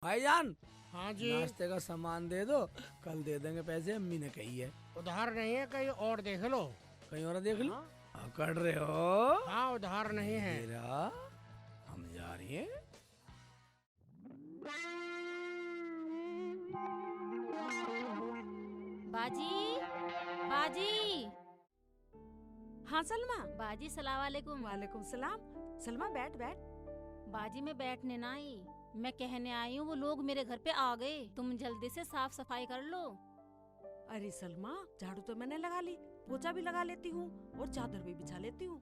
भाईजान हाँ जी। नाश्ते का सामान दे दो, कल दे देंगे पैसे, अम्मी ने कही है। उधार नहीं है, कहीं और देख लो। कहीं और देख लो। हाँ? कर रहे हो? हाँ, उधार नहीं है। तेरा हम जा रही हैं। बाजी, बाजी। हाँ सलमा। बाजी सलाम वालेकुम। वालेकुम सलाम। सलमा बैठ बैठ। बाजी मैं बैठने ना आई, मैं कहने आई हूँ वो लोग मेरे घर पे आ गए, तुम जल्दी से साफ सफाई कर लो। अरे सलमा, झाड़ू तो मैंने लगा ली, पोछा भी लगा लेती हूँ और चादर भी बिछा लेती हूँ।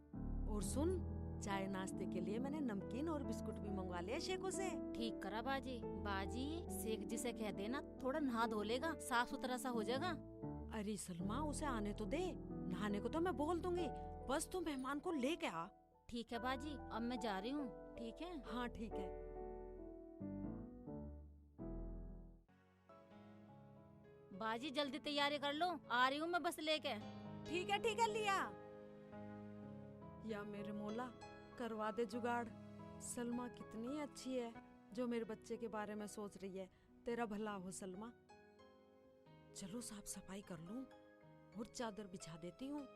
और सुन, चाय नाश्ते के लिए मैंने नमकीन और बिस्कुट भी मंगवा लिया शेखों से। ठीक करा बाजी। बाजी शेख जी से कह देना थोड़ा नहा धो लेगा, साफ सुथरा सा हो जाएगा। अरे सलमा, उसे आने तो दे, नहाने को तो मैं बोल दूंगी, बस तू मेहमान को लेके आ। ठीक है बाजी, अब मैं जा रही हूँ। ठीक है। हाँ ठीक है। बाजी जल्दी तैयारी कर लो, आ रही हूँ मैं बस लेके। ठीक है लिया। या मेरे मौला, करवा दे जुगाड़। सलमा कितनी अच्छी है जो मेरे बच्चे के बारे में सोच रही है। तेरा भला हो सलमा। चलो साफ सफाई कर लूं और चादर बिछा देती हूँ।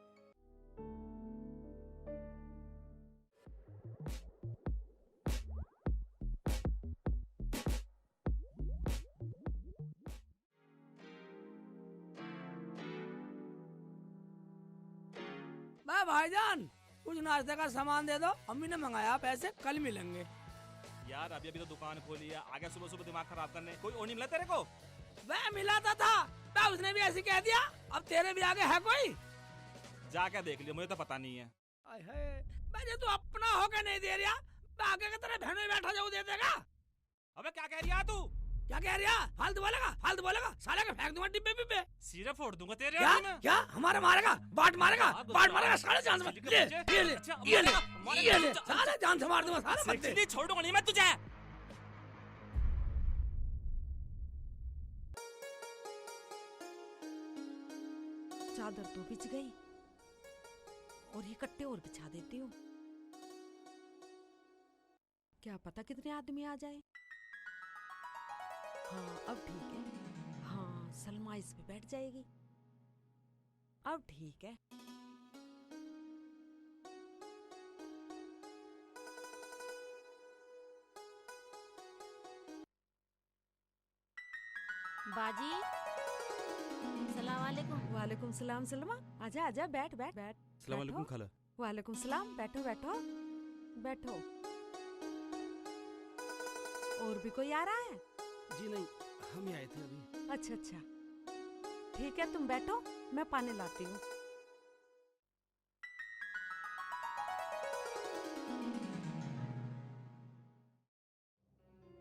भाईजान कुछ नाश्ते का सामान दे दो, अम्मी ने मंगाया, पैसे कल मिलेंगे। यार अभी तो दुकान खोली है, आगे सुबह सुबह दिमाग खराब करने कोई और नहीं मिला तेरे को? वह मिला था उसने भी ऐसे कह दिया, अब तेरे भी आगे है कोई? जाके देख लियो, मुझे तो पता नहीं है। मुझे तू अपना होके नहीं दे रहा, आगे की तरह बहनों में बैठा जाऊँ दे देगा। अबे क्या कह रही है तू? क्या कह रहा? फालतू बोलेगा, साले का फेंक दूंगा डिब्बे पिब्बे। सिरे फोड़ दूंगा तेरे। क्या हमारे मारेगा? बाट मारेगा साले जान से। ये ले साले जान से मार दूंगा साले। बच्चे छोड़ूंगा नहीं मैं तुझे। चादर तो बिछ गई और ये कट्टे और बिछा देती हूँ। क्या पता कितने आदमी आ जाए। हाँ अब ठीक है। हाँ सलमा इस पे बैठ जाएगी। अब ठीक है। बाजी सलाम वालेकुम। वालेकुम सलाम सलमा, आजा आजा, बैठ बैठ बैठ। अस्सलाम वालेकुम खाला। वालेकुम सलाम, बैठो बैठो बैठो। और भी कोई आ रहा है? जी नहीं, हम ही आए थे अभी। अच्छा अच्छा ठीक है, तुम बैठो, मैं पानी लाती हूँ।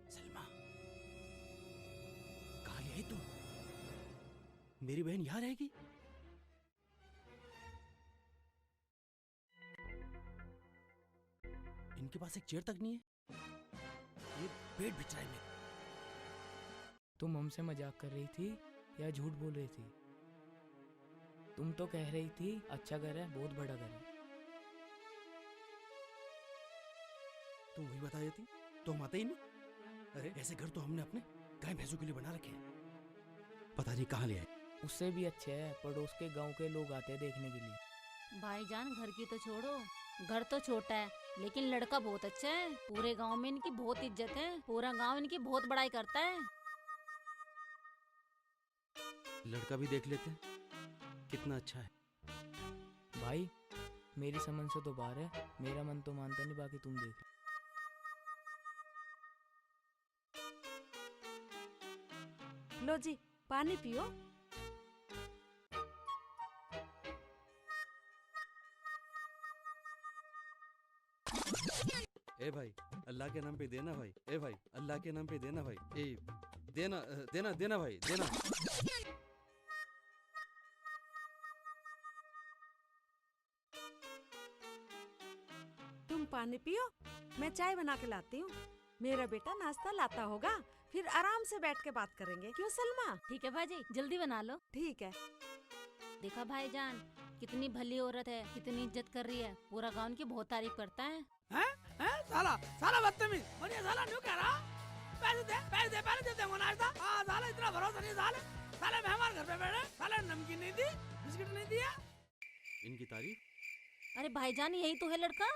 सलमा, कहाँ ले आई तू? मेरी बहन यहाँ रहेगी? इनके पास एक चेयर तक नहीं है, ये पेट बिछ रहा है मेरा। तुम हमसे मजाक कर रही थी या झूठ बोल रही थी? तुम तो कह रही थी अच्छा घर है, बहुत बड़ा घर है। तुम वही बता देती तो हम आते ही नहीं। अरे ऐसे घर तो हमने अपने गाय भैंसों के लिए बना रखे हैं, पता नहीं कहाँ ले आए। उससे भी अच्छे है, पड़ोस के गांव के लोग आते हैं देखने के लिए। भाईजान घर की तो छोड़ो, घर तो छोटा है लेकिन लड़का बहुत अच्छा है। पूरे गांव में इनकी बहुत इज्जत है, पूरा गांव इनकी बहुत बड़ाई करता है। लड़का भी देख लेते हैं कितना अच्छा है। भाई मेरी समझ से तो बाहर है, मेरा मन तो मानता नहीं, बाकी तुम देख लो जी, पानी पियो। ए भाई अल्लाह के नाम पे देना भाई। ए भाई अल्लाह के नाम पे देना भाई। ए देना देना देना भाई देना। तुम पानी पियो, मैं चाय बना के लाती हूँ। मेरा बेटा नाश्ता लाता होगा, फिर आराम से बैठ के बात करेंगे, क्यों सलमा? ठीक है भाजी, जल्दी बना लो। ठीक है। देखा भाईजान कितनी भली औरत है, कितनी इज्जत कर रही है, पूरा गांव की बहुत तारीफ करता है। हैं? साला बदतमीज, और ये साला न्यू कह रहा? पैसे दे पहले दे देंगे नाश्ता। हाँ साले इतना भरोसा नहीं साले। साले मेहमान घर पे बैठे, साले नमकीन नहीं दी, बिस्किट नहीं दिया। इनकी तारीफ। अरे भाईजान यही तो है लड़का।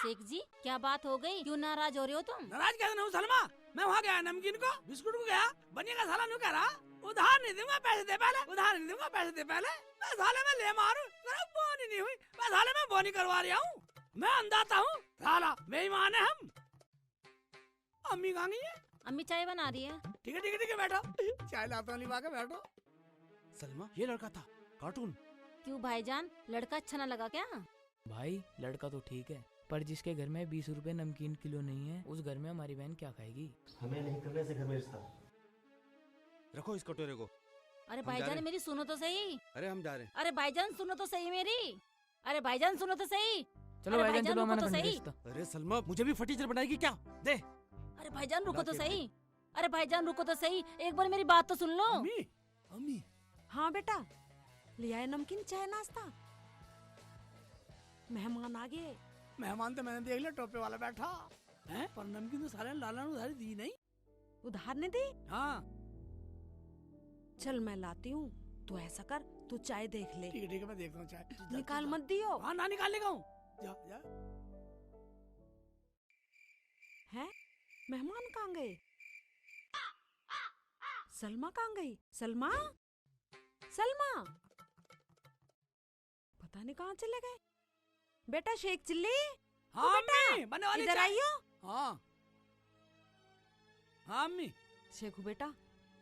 शेख जी क्या बात हो गई, क्यों नाराज हो रहे हो तुम? नाराज कैसे नहीं हूँ सलमा, मैं वहाँ गया नमकीन को, बिस्कुट को गया, बनिया का साला नहीं कह रहा उधार नहीं दूंगा पैसे दे पहले, उधार नहीं दूंगा पैसे दे पहले। मैं साले में ले मारूं, मेरा बोनी नहीं हुई, मैं साले में बोनी करवा रहा हूँ, मैं अंदाता हूँ, साला बेईमान है हम। अम्मी कहाँ गई है? अम्मी चाय बना रही है। ठीक है बैठो, चाय लाता नहीं के बैठो। सलमा ये लड़का था कार्टून। क्यों भाईजान, लड़का अच्छा ना लगा क्या? भाई लड़का तो ठीक है, पर जिसके घर में 20 रुपए नमकीन किलो नहीं है, उस घर में हमारी बहन क्या खाएगी? हमें नहीं करने से घर में रिश्ता। रखो इस कटोरे को। अरे हम जा भाईजान रहे। मेरी सुनो तो सही। अरे हम जा रहे हैं। अरे भाईजान सुनो तो सही मेरी। अरे भाईजान सुनो तो सही। चलो अरे भाईजान भाईजान, चलो, रुको मना तो करने सही। रिश्ता। अरे सलमा मुझे भी फटीचर बनाएगी क्या? दे। अरे भाईजान रुको तो ला के सही। अरे भाईजान रुको तो सही, एक बार मेरी बात तो सुन लो। अम्मी हाँ बेटा, ले आए नमकीन चाय नाश्ता। मेहमान आ गए। मेहमान तो मैंने देख लिया, टोपे वाला बैठा है, पर नमकीन तो साले लाला ने उधारी दी नहीं। उधार नहीं दी? हाँ चल मैं लाती हूँ, तू ऐसा कर, तू चाय देख ले, ठीक है मैं देखता हूँ चाय। निकाल मत दियो। हाँ ना निकालने का हूँ, जा। है मेहमान कहाँ गए? सलमा कहाँ गई? सलमा पता नहीं कहाँ चले गए। बेटा शेख चिल्ली, हाँ बेटा, अम्मी बनने वाली इधर चाय। आइयो। हाँ अम्मी। शेखू बेटा,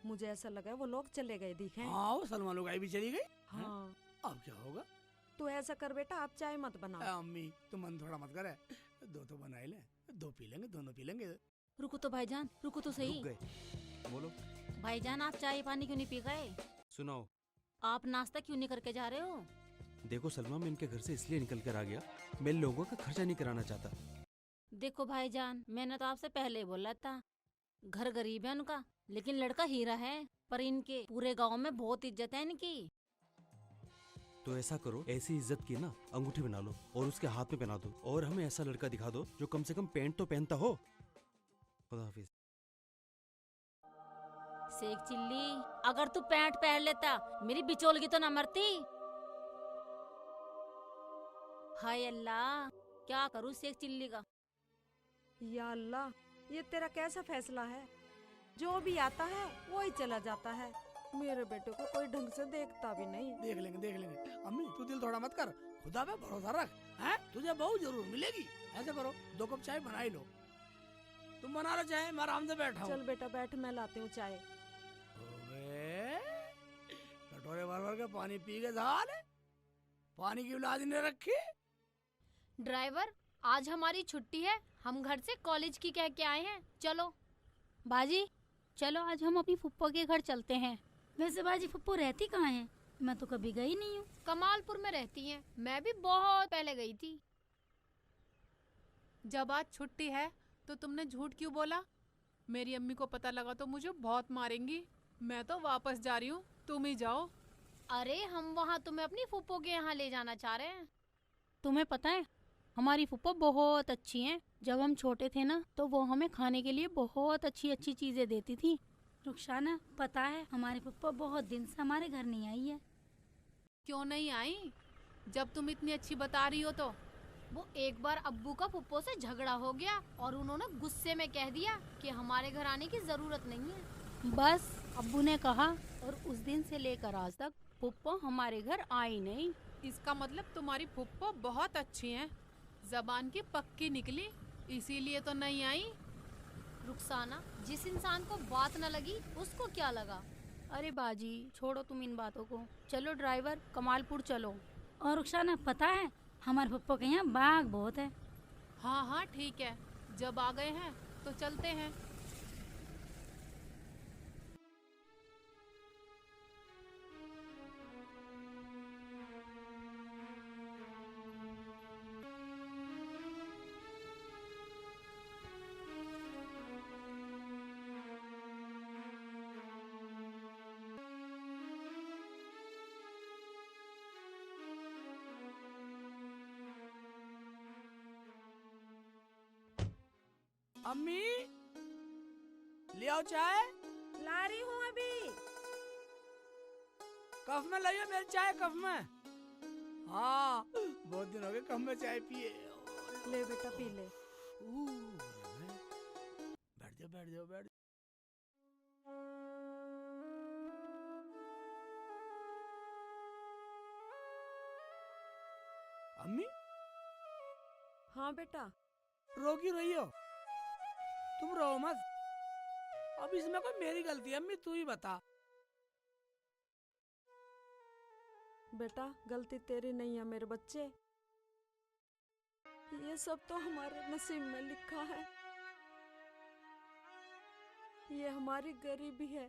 मुझे ऐसा लगा वो लोग चले गए दिखे। हाँ वो सलमान लोग आई भी चली गई। हाँ अब क्या होगा? तू ऐसा कर बेटा, आप चाय मत बना। अम्मी तू मन थोड़ा मत करे, दो तो बनाए ले, दो पी लेंगे, दोनों पी लेंगे। रुको तो भाईजान, रुको तो सही। रुक गए। बोलो। भाईजान आप चाय पानी क्यों नहीं पी गए? सुनाओ। आप नाश्ता क्यों नहीं करके जा रहे हो? देखो सलमा मैं इनके घर से इसलिए निकल कर आ गया, मैं इन लोगों का खर्चा नहीं कराना चाहता। देखो भाईजान, मैंने तो आपसे पहले ही बोला था, घर गरीब है उनका, लेकिन लड़का हीरा है, पर इनके पूरे गांव में बहुत इज्जत है इनकी। तो ऐसा करो, ऐसी इज्जत की ना अंगूठी बना लो और उसके हाथ में पहना दो, और हमें ऐसा लड़का दिखा दो जो कम से कम पैंट तो पहनता हो। खुदा हाफिज। शेख चिल्ली, अगर तू पैंट पहन लेता, मेरी बिचौलगी तो न मरती। हाय अल्लाह, क्या करूं शेख चिल्ली का। या अल्लाह, ये तेरा कैसा फैसला है? जो भी आता है वो ही चला जाता है। मेरे बेटे को कोई ढंग से देखता भी नहीं। देख लेंगे। अम्मी तू दिल थोड़ा मत कर, खुदा पे भरोसा रख, हैं? तुझे बहु जरूर मिलेगी। ऐसे करो, 2 कप चाय बना ही लो। तुम बना लो चाय, मैं आराम से बैठा हूँ। चल बेटा बैठ, मैं लाती हूँ चाय। कटोरे भर के पानी पी के साले, पानी की उलाद नहीं रखी। ड्राइवर, आज हमारी छुट्टी है, हम घर से कॉलेज की कह के आए हैं, चलो। बाजी चलो, आज हम अपनी फुप्पो के घर चलते हैं। वैसे बाजी फुप्पो रहती कहाँ है? मैं तो कभी गई नहीं हूँ। कमालपुर में रहती हैं, मैं भी बहुत पहले गई थी। जब आज छुट्टी है तो तुमने झूठ क्यों बोला? मेरी अम्मी को पता लगा तो मुझे बहुत मारेंगी। मैं तो वापस जा रही हूँ, तुम ही जाओ। अरे हम वहाँ तुम्हें अपनी फुप्पो के यहाँ ले जाना चाह रहे हैं। तुम्हें पता है हमारी फुप्पो बहुत अच्छी हैं। जब हम छोटे थे ना तो वो हमें खाने के लिए बहुत अच्छी अच्छी चीजें देती थी। रुखसाना, पता है हमारी फुप्पो बहुत दिन से हमारे घर नहीं आई है। क्यों नहीं आई? जब तुम इतनी अच्छी बता रही हो तो। वो एक बार अब्बू का फुप्पो से झगड़ा हो गया और उन्होंने गुस्से में कह दिया कि हमारे घर आने की जरूरत नहीं है। बस अब्बू ने कहा और उस दिन से लेकर आज तक फुप्पो हमारे घर आई नहीं। इसका मतलब तुम्हारी फुप्पो बहुत अच्छी हैं। जबान की पक्की निकली, इसीलिए तो नहीं आई। रुखसाना, जिस इंसान को बात न लगी उसको क्या लगा? अरे बाजी छोड़ो तुम इन बातों को, चलो ड्राइवर कमालपुर चलो। और रुखसाना, पता है हमारे पप्पा के यहाँ बाघ बहुत है। हाँ हाँ ठीक है, जब आ गए हैं तो चलते हैं। अम्मी ले आओ चाय। ला रही हूँ अभी। कफ में लाइयो मेरी चाय, कफ में। हाँ बहुत दिन हो गए कफ में चाय पिए। ले बेटा पी ले। बैठ जाओ बैठ जाओ बैठ। अम्मी। हाँ बेटा। रो क्यों रही हो? तुम रो मत। अब इसमें कोई मेरी गलती है अम्मी, तू ही बता। बेटा गलती तेरी नहीं है मेरे बच्चे, ये सब तो हमारे नसीब में लिखा है। ये हमारी गरीबी है।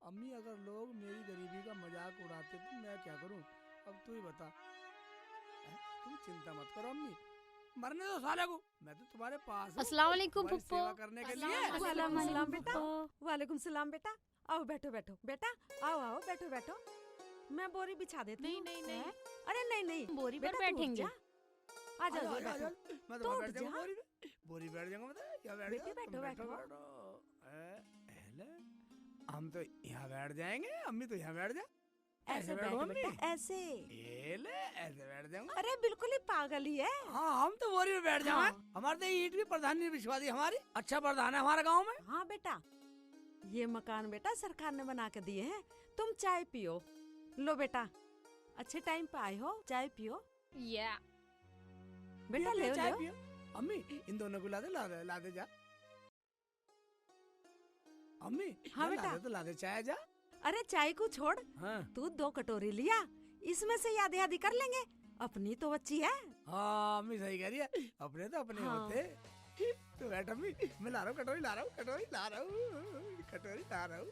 अम्मी अगर लोग मेरी गरीबी का मजाक उड़ाते तो मैं क्या करूं? अब तू ही बता। तुम चिंता मत करो अम्मी, मरने दो साले को, मैं तो तुम्हारे पास हूं, अस्सलाम वालेकुम तुम्हारी फुप्पो। सेवा करने के लिए। वालेकुम सलाम बेटा। वालेकुम सलाम बेटा। आओ बैठो बैठो बेटा, आओ आओ बैठो बैठो। मैं बोरी बिछा देती नहीं हूँ। नहीं नहीं। हैं? अरे नहीं नहीं बोरी पर बेटा, तू उठ बैठेंगे। जा। आ जाओ आ बैठो। जाओ, मैं तो तो उठ बैठ जाऊंगा जा। बोरी पे, बोरी बैठ जाऊंगा मैं तो। या बैठ बेटे, जाओ, तुम बैठो, बैठो। एले, हम तो यहाँ बैठ जाएंगे, अम्मी तो यहाँ बैठ जा। ऐसे बैठो बैठो अम्मी। बेटा, ऐसे। एले, ऐसे बैठ जाऊंगा। अरे बिल्कुल ही पागल ही है। हाँ हम तो बोरी में बैठ जाएंगे। हमारे तो ईंट भी प्रधान ने बिछवा दी, हमारी अच्छा प्रधान है हमारे गाँव में। हाँ बेटा, ये मकान बेटा सरकार ने बना के दिए हैं। तुम चाय पियो। लो बेटा, अच्छे टाइम पे आए हो, चाय पियो। या बेटा पियो, ले पियो, चाय लो। पियो। अम्मी इन दोनों को ला दे जा। अम्मी हाँ ला बेटा। दे तो ला दे चाय जा। अरे चाय को छोड़, हाँ तू 2 कटोरी लिया, इसमें से आधे आधी कर लेंगे। अपनी तो बच्ची है। हाँ अम्मी सही कह रही है, अपने तो अपने हाँ। होते। तो बैठ अम्मी, मैं ला रहा हूँ कटोरी, ला रहा हूँ कटोरी, ला रहा हूँ कटोरी, ला रहा हूँ।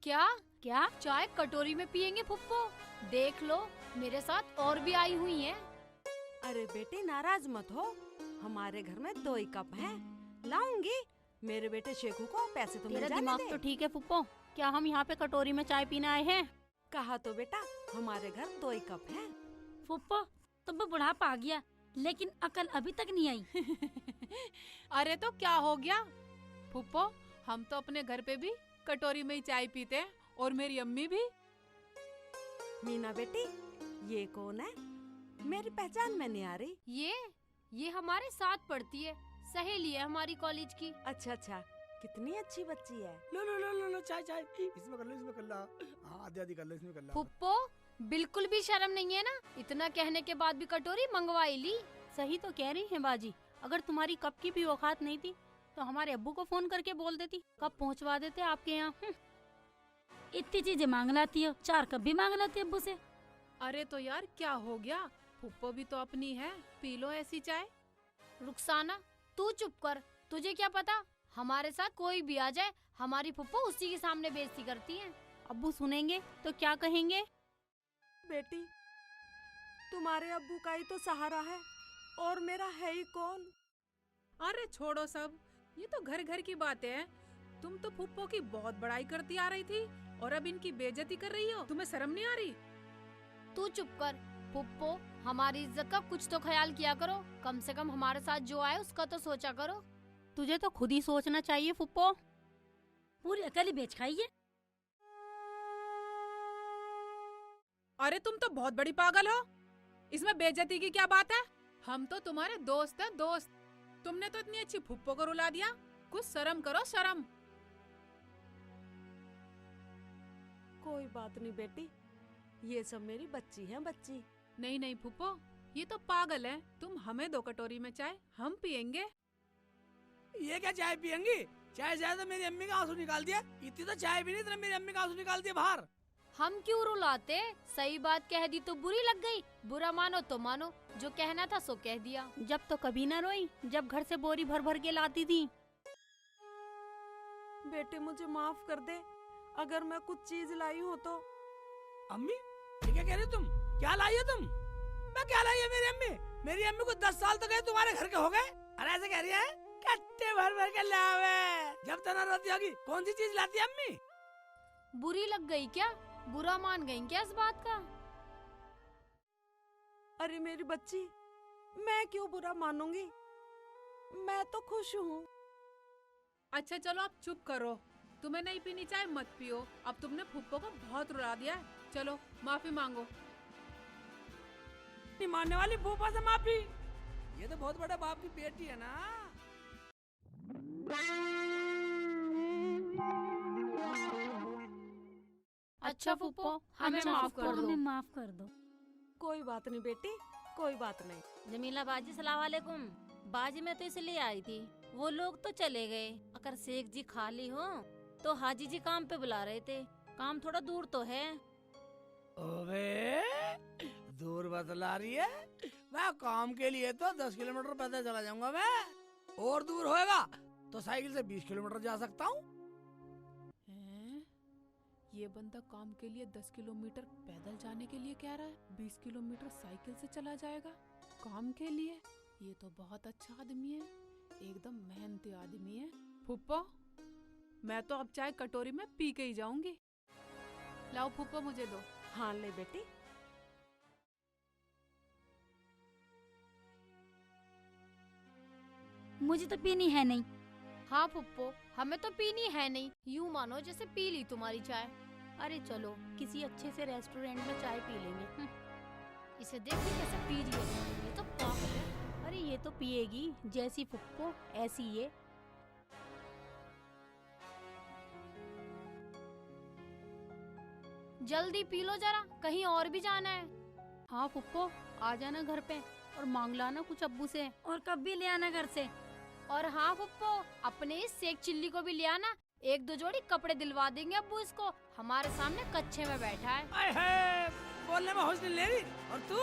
क्या क्या चाय कटोरी में पियेंगे फुप्पो? देख लो मेरे साथ और भी आई हुई हैं। अरे बेटे नाराज मत हो, हमारे घर में 2 ही कप हैं, लाऊंगी। मेरे बेटे शेखू को पैसे तो मिल तेरा जाने दिमाग दे। तो ठीक है फुप्पो, क्या हम यहाँ पे कटोरी में चाय पीने आए हैं? कहा तो बेटा हमारे घर 2 ही कप हैं। फुप्पो तुम पे बुढ़ापा आ गया, लेकिन अकल अभी तक नहीं आई। अरे तो क्या हो गया फुप्पो, हम तो अपने घर पे भी कटोरी में ही चाय पीते हैं, और मेरी अम्मी भी। मीना बेटी, ये कौन है? मेरी पहचान में नहीं आ रही। ये हमारे साथ पढ़ती है, सहेली है हमारी कॉलेज की। अच्छा अच्छा, कितनी अच्छी बच्ची है। लो लो लो लो लो चाय चाय, इसमें कर लो, इसमें कर लो। हाँ आधी आधी कर लो, इसमें कर लो। फुप्पो बिल्कुल भी शर्म नहीं है ना, इतना कहने के बाद भी कटोरी मंगवाई ली। सही तो कह रही है बाजी, अगर तुम्हारी कप की भी औकात नहीं थी तो हमारे अब्बू को फोन करके बोल देती, कब पहुंचवा देते आपके यहाँ। इतनी चीजें मांग लाती हो, 4 कप भी मांग लाती अब्बू से। अरे तो यार क्या हो गया, फुप्पो भी तो अपनी है, पी लो ऐसी चाय। रुखसाना तू चुप कर, तुझे क्या पता हमारे साथ कोई भी आ जाए, हमारी फुप्पो उसी के सामने बेइज्जती करती है। अब्बू सुनेंगे तो क्या कहेंगे? बेटी, तुम्हारे अब्बू का ही तो सहारा है, और मेरा है ही कौन? अरे छोड़ो सब, ये तो घर घर की बातें हैं। तुम तो फुप्पो की बहुत बड़ाई करती आ रही थी, और अब इनकी बेइज्जती कर रही हो। तुम्हें शर्म नहीं आ रही? तू चुप कर फुप्पो, हमारी इज्जत का कुछ तो ख्याल किया करो, कम से कम हमारे साथ जो आए उसका तो सोचा करो। तुझे तो खुद ही सोचना चाहिए फुप्पो, पूरी अकल ही बेच खाई है। अरे तुम तो बहुत बड़ी पागल हो, इसमें बेइज्जती की क्या बात है? हम तो तुम्हारे दोस्त हैं, दोस्त। तुमने तो इतनी अच्छी फुप्पो को रुला दिया, कुछ शर्म करो शर्म। कोई बात नहीं बेटी, ये सब मेरी बच्ची है, बच्ची। नहीं नहीं फुप्पो, ये तो पागल है। तुम हमें 2 कटोरी में चाय, हम पियेंगे। ये क्या चाय पियेंगी? चाय जाए तो मेरी अम्मी का आंसू निकाल दिया, इतनी तो चाय भी नहीं, इतना मेरी अम्मी का आंसू निकाल दिया बाहर। हम क्यों रुलाते, सही बात कह दी तो बुरी लग गई, बुरा मानो तो मानो, जो कहना था सो कह दिया। जब तो कभी ना रोई, जब घर से बोरी भर भर के लाती थी। बेटे मुझे माफ कर दे, अगर मैं कुछ चीज लाई हूँ तो। अम्मी ये क्या कह रही हो तुम? क्या लाई हो तुम? मैं क्या लाई है मेरी अम्मी? मेरी अम्मी को 10 साल तो गए, तुम्हारे घर के हो गए। अरे ऐसे कह रही है, कट्टे भर भर के लावे, जब तना रोती होगी कौन सी चीज लाती है अम्मी? बुरी लग गई क्या, बुरा मान गई क्या इस बात का? अरे मेरी बच्ची, मैं क्यों बुरा मानूंगी? मैं तो खुश हूँ। अच्छा चलो आप चुप करो। तुम्हें नहीं पीनी चाय मत पियो। अब तुमने फुप्पो को बहुत रुला दिया है। चलो माफी मांगो। नहीं मानने वाली फूफा से माफी? ये तो बहुत बड़ा बाप की बेटी है ना। अच्छा फुप्पो, हमें माफ कर दो। हमें माफ कर दो। कोई बात नहीं बेटी, कोई बात नहीं। जमीला बाजी सलाम वालेकुम। बाजी मैं तो इसलिए आई थी, वो लोग तो चले गए। अगर शेख जी खाली हो तो हाजी जी काम पे बुला रहे थे। काम थोड़ा दूर तो है। ओबे दूर बतला रही है। मैं काम के लिए तो 10 किलोमीटर पैदल चला जाऊंगा मैं, और दूर होएगा तो साइकिल से 20 किलोमीटर जा सकता हूँ। ये बंदा काम के लिए 10 किलोमीटर पैदल जाने के लिए कह रहा है, 20 किलोमीटर साइकिल से चला जाएगा काम के लिए। ये तो बहुत अच्छा आदमी है, एकदम मेहनती आदमी है। फुप्पो, मैं तो अब चाय कटोरी में पी के ही जाऊंगी। लाओ फुप्पो मुझे दो। हाँ ले बेटी। मुझे तो पीनी है नहीं। हाँ फुप्पो, हमें तो पीनी है नहीं। यूँ मानो जैसे पी ली तुम्हारी चाय। अरे चलो किसी अच्छे से रेस्टोरेंट में चाय पी लेंगे। इसे देखिए कैसे पी रही है, ये तो पागल है। अरे ये तो पिएगी, जैसी फुप्पो ऐसी ये। जल्दी पी लो जरा, कहीं और भी जाना है। हाँ फुप्पो, आ जाना घर पे और मांग लाना कुछ अब्बू से, और कब भी ले आना घर से। और हाँ फुप्पो, अपने इस शेख चिल्ली को भी ले आना। 1-2 जोड़ी कपड़े दिलवा देंगे अब्बू इसको। हमारे सामने कच्चे में बैठा है। आए है, बोलने में होश नहीं ले रही। और तू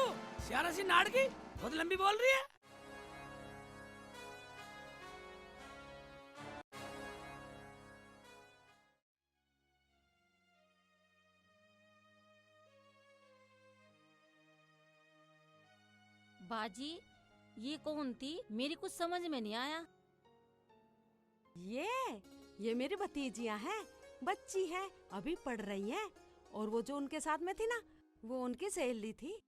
सियारा सी नाड़ की बहुत लंबी बोल रही है। बाजी ये कौन थी? मेरी कुछ समझ में नहीं आया। ये मेरी भतीजियां हैं, बच्ची हैं, अभी पढ़ रही हैं। और वो जो उनके साथ में थी ना, वो उनकी सहेली थी।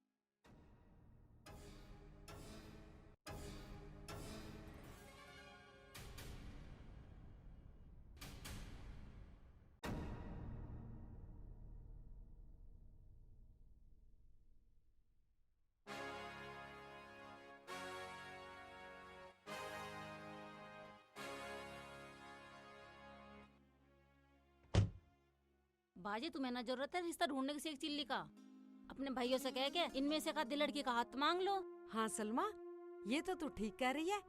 बाजी तुम्हें ना जरूरत है रिश्ता ढूंढने की शेख चिल्ली का। अपने भाइयों से कह के इनमें से का लड़की का हाथ मांग लो। हाँ सलमा, ये तो तू ठीक कह रही है,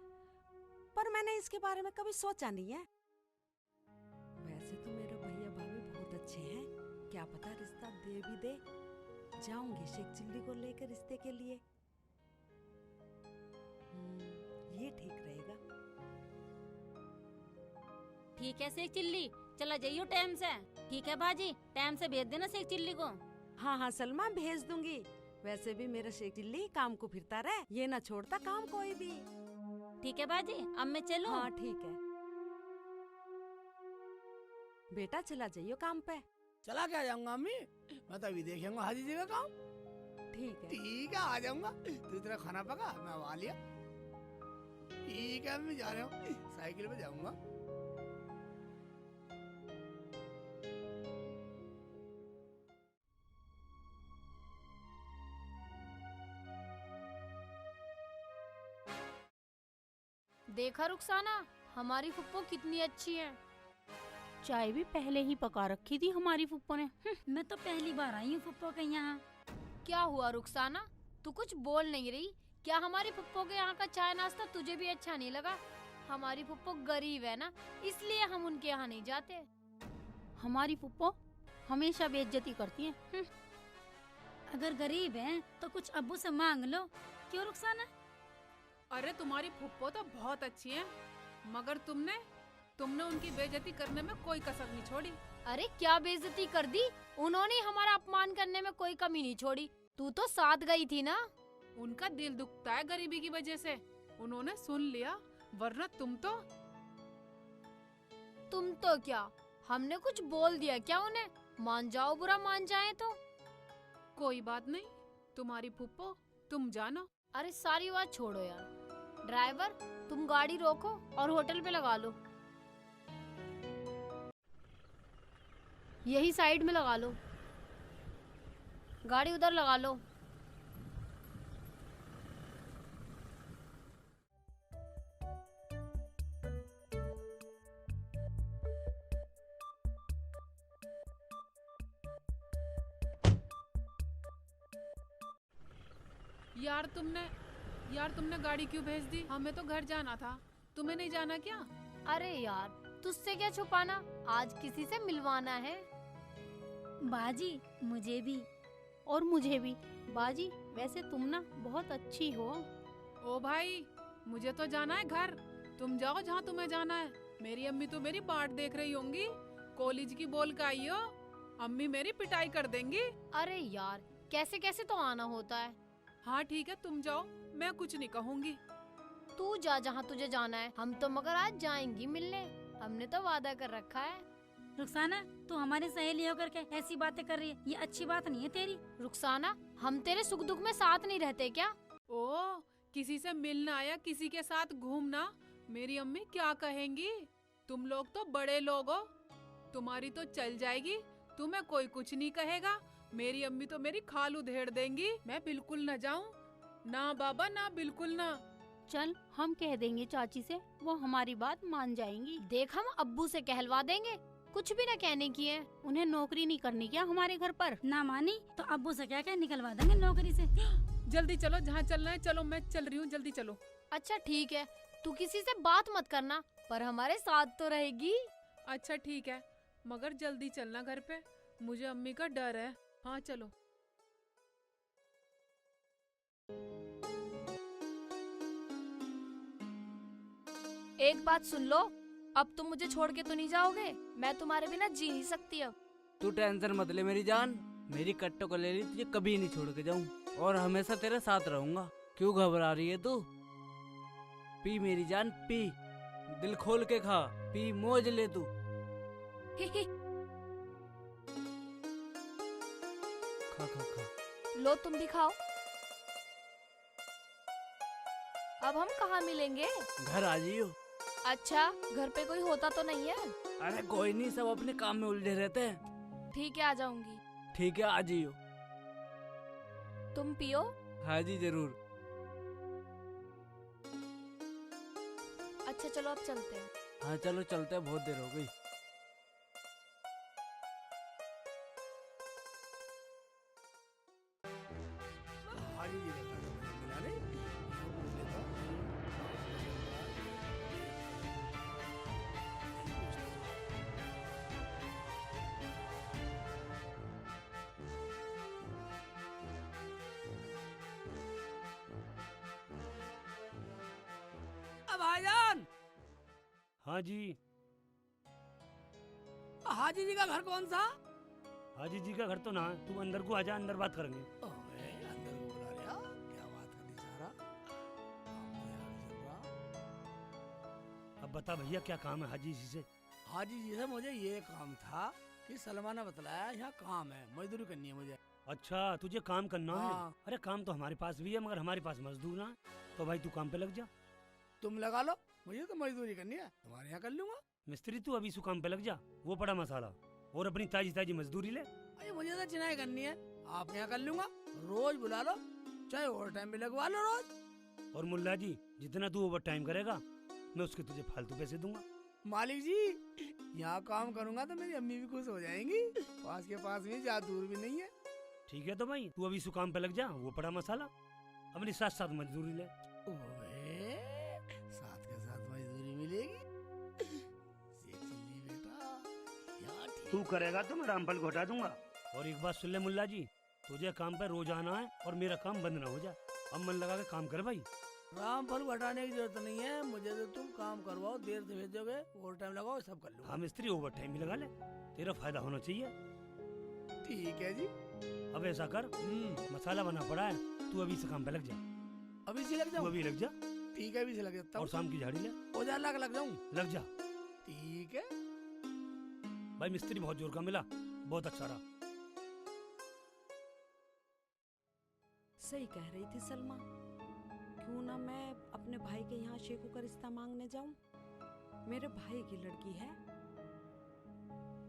पर मैंने इसके बारे में कभी सोचा नहीं है। वैसे तो मेरे भैया भाभी बहुत अच्छे हैं, क्या पता रिश्ता दे भी दे। जाऊंगी शेख चिल्ली को लेकर रिश्ते के लिए। ये ठीक रहेगा। ठीक है शेख चिल्ली, चला जाइयो टाइम से। ठीक है बाजी, टाइम से भेज देना शेख चिल्ली को। हाँ हाँ सलमा, भेज दूंगी। वैसे भी मेरा शेख चिल्ली काम को फिरता रहे, ये ना छोड़ता काम कोई भी। ठीक है बाजी, अब मैं चलूं? हाँ ठीक है बेटा, चला जाइयो काम पे। चला क्या जाऊंगा अम्मी, मैं तो अभी देखूंगा हाजी जी का काम। ठीक है ठीक है, आ जाऊंगा। तू तेरा खाना पका, मैं आ लिया। ठीक है, मैं जा रहा हूँ, साइकिल पे जाऊंगा। देखा रुखसाना, हमारी फुप्पो कितनी अच्छी है। चाय भी पहले ही पका रखी थी हमारी फुप्पो ने। मैं तो पहली बार आई हूँ फुप्पो के यहाँ। क्या हुआ रुखसाना, तू कुछ बोल नहीं रही? क्या हमारी फुप्पो के यहाँ का चाय नाश्ता तुझे भी अच्छा नहीं लगा? हमारी फुप्पो गरीब है ना, इसलिए हम उनके यहाँ नहीं जाते। हमारी फुप्पो हमेशा बेइज्जती करती है। अगर गरीब हैं तो कुछ अब्बू से मांग लो। क्यों रुखसाना? अरे तुम्हारी फुप्पो तो बहुत अच्छी है, मगर तुमने उनकी बेइज्जती करने में कोई कसर नहीं छोड़ी। अरे क्या बेइज्जती कर दी? उन्होंने हमारा अपमान करने में कोई कमी नहीं छोड़ी। तू तो साथ गई थी ना। उनका दिल दुखता है गरीबी की वजह से, उन्होंने सुन लिया, वरना तुम तो क्या, हमने कुछ बोल दिया क्या उन्हें? मान जाओ, बुरा मान जाए तो। कोई बात नहीं, तुम्हारी फुप्पो तुम जानो। अरे सारी बात छोड़ो यार, ड्राइवर तुम गाड़ी रोको और होटल पे लगा लो, यही साइड में लगा लो, गाड़ी उधर लगा लो। यार तुमने गाड़ी क्यों भेज दी? हमें तो घर जाना था, तुम्हें नहीं जाना क्या? अरे यार तुझसे क्या छुपाना, आज किसी से मिलवाना है। बाजी मुझे भी, और मुझे भी। बाजी वैसे तुम ना बहुत अच्छी हो। ओ भाई मुझे तो जाना है घर, तुम जाओ जहाँ तुम्हें जाना है। मेरी अम्मी तो मेरी बाट देख रही होंगी, कॉलेज की बोल का आई हो, अम्मी मेरी पिटाई कर देंगी। अरे यार कैसे कैसे तो आना होता है। हाँ ठीक है तुम जाओ, मैं कुछ नहीं कहूँगी। तू जा जहाँ तुझे जाना है, हम तो मगर आज जाएंगी मिलने, हमने तो वादा कर रखा है। रुखसाना तू हमारी सहेली होकर के ऐसी बातें कर रही है, ये अच्छी बात नहीं है तेरी। रुखसाना हम तेरे सुख दुख में साथ नहीं रहते क्या? ओ किसी से मिलना या किसी के साथ घूमना, मेरी अम्मी क्या कहेंगी? तुम लोग तो बड़े लोग हो, तुम्हारी तो चल जाएगी, तुम्हें कोई कुछ नहीं कहेगा। मेरी अम्मी तो मेरी खाल उधेड़ देंगी, मैं बिल्कुल न जाऊं। ना बाबा ना, बिल्कुल ना। चल हम कह देंगे चाची से, वो हमारी बात मान जाएंगी। देख हम अब्बू से कहलवा देंगे, कुछ भी न कहने की है। उन्हें नौकरी नहीं करनी क्या हमारे घर पर? ना मानी तो अब्बू से क्या निकलवा देंगे नौकरी से। जल्दी चलो, जहाँ चलना है चलो, मैं चल रही हूँ, जल्दी चलो। अच्छा ठीक है, तू किसी से बात मत करना, पर हमारे साथ तो रहेगी। अच्छा ठीक है, मगर जल्दी चलना घर पे, मुझे अम्मी का डर है। हाँ चलो। एक बात सुन लो, अब तुम मुझे छोड़ के तो नहीं जाओगे? मैं तुम्हारे बिना जी नहीं सकती अब। तू टेंशन मत ले मेरी जान, मेरी कट्टो को ले ली, तुझे कभी नहीं छोड़ के जाऊं और हमेशा तेरे साथ रहूंगा। क्यों घबरा रही है तू? पी मेरी जान पी, दिल खोल के खा, पी मौज ले तू। खा खा खा। लो तुम भी खाओ। अब हम कहाँ मिलेंगे? घर आ जाइयो। अच्छा घर पे कोई होता तो नहीं है? अरे कोई नहीं, सब अपने काम में उलझे रहते हैं। ठीक है आ जाऊंगी। ठीक है आ जाइयो। तुम पियो। हाँ जी जरूर। अच्छा चलो अब चलते हैं। हाँ चलो चलते हैं, बहुत देर हो गई। भाईजान। हाँ जी। हाजी जी का घर कौन सा? हाजी जी का घर तो ना है, तू अंदर को आजा, अंदर बात करेंगे। अंदर को बुला लिया, क्या बात करनी चाह रहा? अब बता भैया क्या काम है हाजी जी से? हाजी जी से मुझे ये काम था कि सलमा ने बताया यहाँ काम है, मजदूरी करनी है मुझे। अच्छा तुझे काम करना हाँ। है? अरे काम तो हमारे पास भी है, मगर हमारे पास मजदूर ना है, तो भाई तू काम पे लग जा। तुम लगा लो, मुझे तो मजदूरी करनी है, तुम्हारे यहाँ कर लूंगा। मिस्त्री तू अभी सु काम पे लग जा, वो पड़ा मसाला, और अपनी ताजी ताजी मजदूरी ले। अरे मुझे तो चिनाई करनी है, आप यहाँ कर लूंगा। रोज बुला लो, चाहे ओवर टाइम भी लगवा लो रोज। और मुल्ला जी जितना तू ओवर टाइम करेगा मैं उसके तुझे फालतू पैसे दूंगा। मालिक जी यहाँ काम करूंगा तो मेरी अम्मी भी खुश हो जाएंगी, पास के पास में, ज्यादा दूर भी नहीं है। ठीक है तो भाई तू अभी सु काम पे लग जा, वो पड़ा मसाला, अपनी साथ साथ मजदूरी ले। साथ के साथ मजदूरी मिलेगी। बेटा तू करेगा तो मैं रामफल को हटा दूंगा। और एक बात सुन ले मुल्ला जी, तुझे काम पे रोज आना है और मेरा काम बंद ना हो जाए। अब मन लगा के काम कर भाई। रामफल को हटाने की जरूरत नहीं है, मुझे तो तुम काम करवाओ, देर से भेजोगे, ओवर टाइम लगाओ, सब कर लो। हाँ मिस्त्री ओवर टाइम भी लगा ले, तेरा फायदा होना चाहिए। ठीक है जी। अब ऐसा कर, मसाला बना पड़ा है, तू अभी से काम पे लग जा। अभी से लग जाऊं? तू अभी लग जा। ठीक है अभी से लग जाता हूं। और शाम की झाड़ी ले। हो जा लग जाऊं? लग जा। ठीक है भाई मिस्त्री बहुत जोर का मिला, बहुत अच्छा रहा। सही कह रही थी सलमा, क्यों ना मैं अपने भाई के यहाँ शेखू का रिश्ता मांगने जाऊं? मेरे भाई की लड़की है,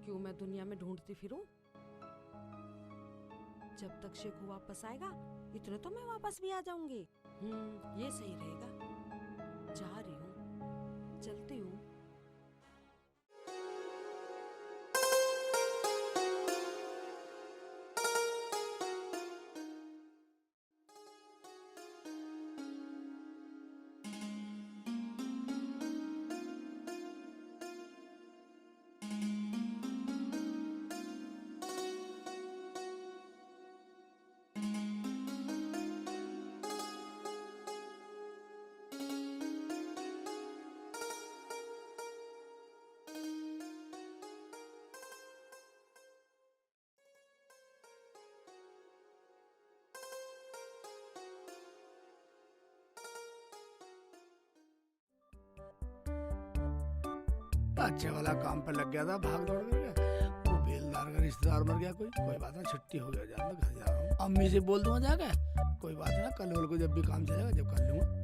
क्यों मैं दुनिया में ढूंढती फिरूं? जब तक शेखू वापस आएगा इतने तो मैं वापस भी आ जाऊंगी। ये सही रहेगा। जा रही हूँ, चलती हूँ। अच्छे वाला काम पे लग गया था, भाग दौड़ कर गया। वो बेलदार का रिश्तेदार मर गया, कोई बात ना, छुट्टी हो गया, जा मैं घर जा रहा हूँ। अम्मी से बोल दूंगा जाकर, कोई बात ना, कल वल को जब भी काम चलेगा जब कर लूंगा।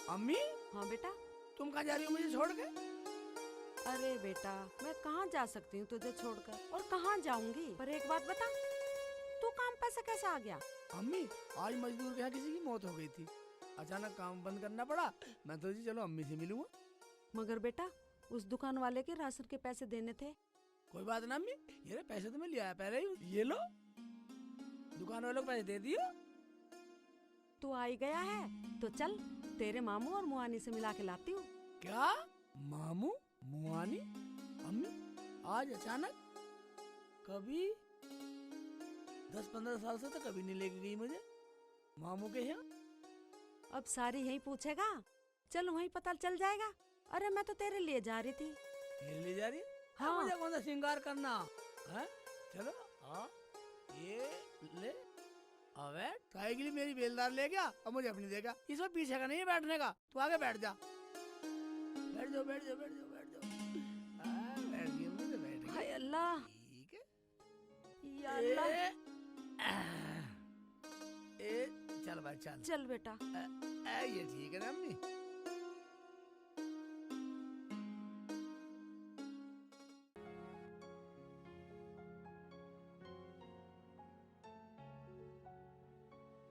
अम्मी। हाँ बेटा। तुम कहाँ जा रही हो मुझे छोड़ के? अरे बेटा, मैं कहाँ जा सकती हूँ तुझे छोड़कर, और कहाँ जाऊंगी? पर एक बात बता, तू काम पे से कैसे आ गया? अम्मी, आज मजदूर के यहाँ किसी की मौत हो गई थी, अचानक काम बंद करना पड़ा। मैं तो जी चलो अम्मी से मिलूंगा। मगर बेटा, उस दुकान वाले के राशन के पैसे देने थे। कोई बात ना अम्मी, ये पैसे तो मैं लिया पहले ही, ये लो, दुकान वालों को पैसे दे दियो। तू आ ही गया है तो चल, तेरे मामू और मुआनी से मिला के लाती हूँ। क्या? मामू मुआनी? अम्मी आज अचानक? कभी 10-15 साल से तो कभी नहीं लेके गई मुझे मामू के यहाँ। अब सारी यही पूछेगा, चल वहीं पता चल जाएगा। अरे मैं तो तेरे लिए जा रही थी। मेरे लिए जा रही है? हाँ। मुझे कौन सा श्रृंगार करना है? चलो हाँ, ये ले। अबे काहे के लिए मेरी बेलदार ले गया और मुझे अपनी देगा? इसमें पीछे का नहीं है बैठने का, तू आगे बैठ जा। बैठ जाओ बैठ जाओ बैठ जाओ बैठ जाओ। बैठ गई मुझे, बैठ गई। हाय अल्लाह, ठीक है या अल्लाह। चल भाई चल। चल बेटा। ये ठीक है ना अम्मी?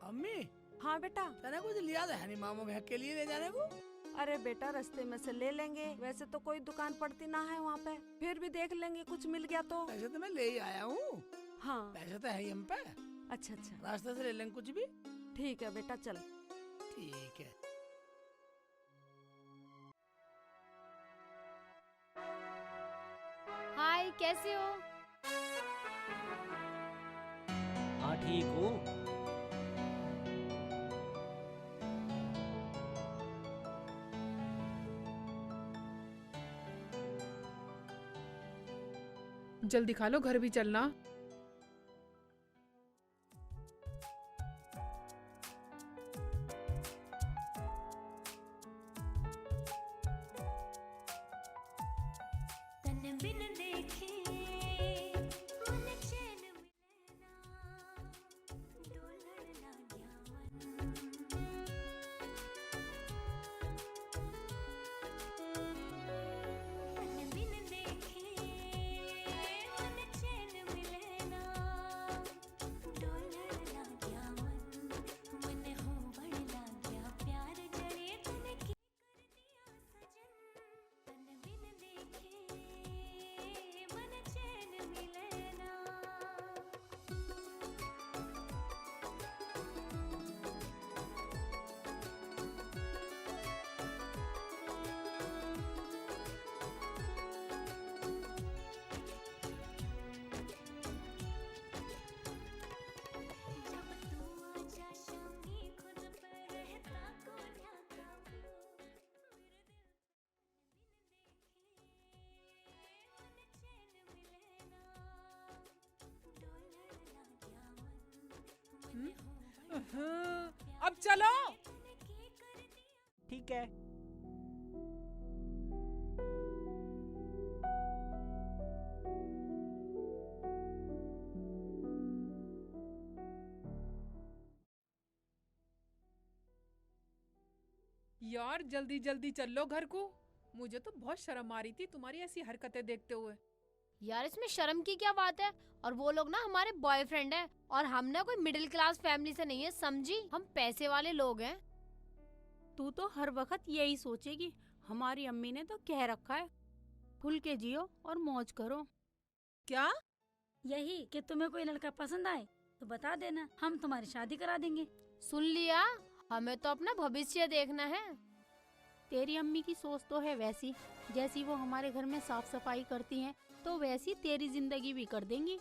अम्मी। हाँ बेटा। तेने कुछ लिया था नहीं मामू के हक के लिए ले जाने को? अरे बेटा, रास्ते में से ले लेंगे, वैसे तो कोई दुकान पड़ती ना है वहाँ पे, फिर भी देख लेंगे, कुछ मिल गया तो। पैसे तो मैं ले ही आया हूँ। हाँ पैसे तो है ही हम पे। अच्छा अच्छा, रास्ते से ले लेंगे कुछ भी। ठीक है बेटा, चल। ठीक है। हाय, कैसे हो? हाँ ठीक हूँ। जल्दी खा लो, घर भी चलना। अब चलो। ठीक है। यार जल्दी जल्दी चल लो घर को। मुझे तो बहुत शर्म आ रही थी तुम्हारी ऐसी हरकतें देखते हुए। यार इसमें शर्म की क्या बात है? और वो लोग ना हमारे बॉयफ्रेंड हैं और हम ना कोई मिडिल क्लास फैमिली से नहीं है, समझी? हम पैसे वाले लोग हैं। तू तो हर वक्त यही सोचेगी। हमारी अम्मी ने तो कह रखा है, खुल के जियो और मौज करो। क्या? यही कि तुम्हें कोई लड़का पसंद आए तो बता देना, हम तुम्हारी शादी करा देंगे। सुन लिया, हमें तो अपना भविष्य देखना है। तेरी अम्मी की सोच तो है वैसी, जैसी वो हमारे घर में साफ सफाई करती हैं, तो वैसी तेरी जिंदगी भी कर देंगी।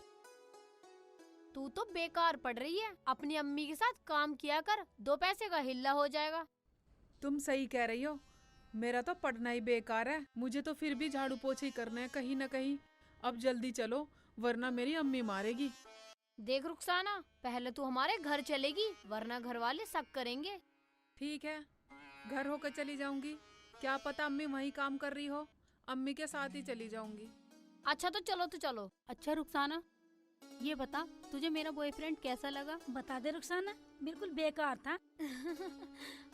तू तो बेकार पढ़ रही है, अपनी अम्मी के साथ काम किया कर, 2 पैसे का हिल्ला हो जाएगा। तुम सही कह रही हो, मेरा तो पढ़ना ही बेकार है। मुझे तो फिर भी झाड़ू पोछे ही करना है कहीं न कहीं। अब जल्दी चलो वरना मेरी अम्मी मारेगी। देख रुखसाना, पहले तू हमारे घर चलेगी वरना घर वाले शक करेंगे। ठीक है, घर होकर चली जाऊंगी। क्या पता अम्मी वहीं काम कर रही हो, अम्मी के साथ ही चली जाऊंगी। अच्छा तो चलो तो चलो। अच्छा रुखसाना, ये बता तुझे मेरा बॉयफ्रेंड कैसा लगा? बता दे रुखसाना, बिल्कुल बेकार था।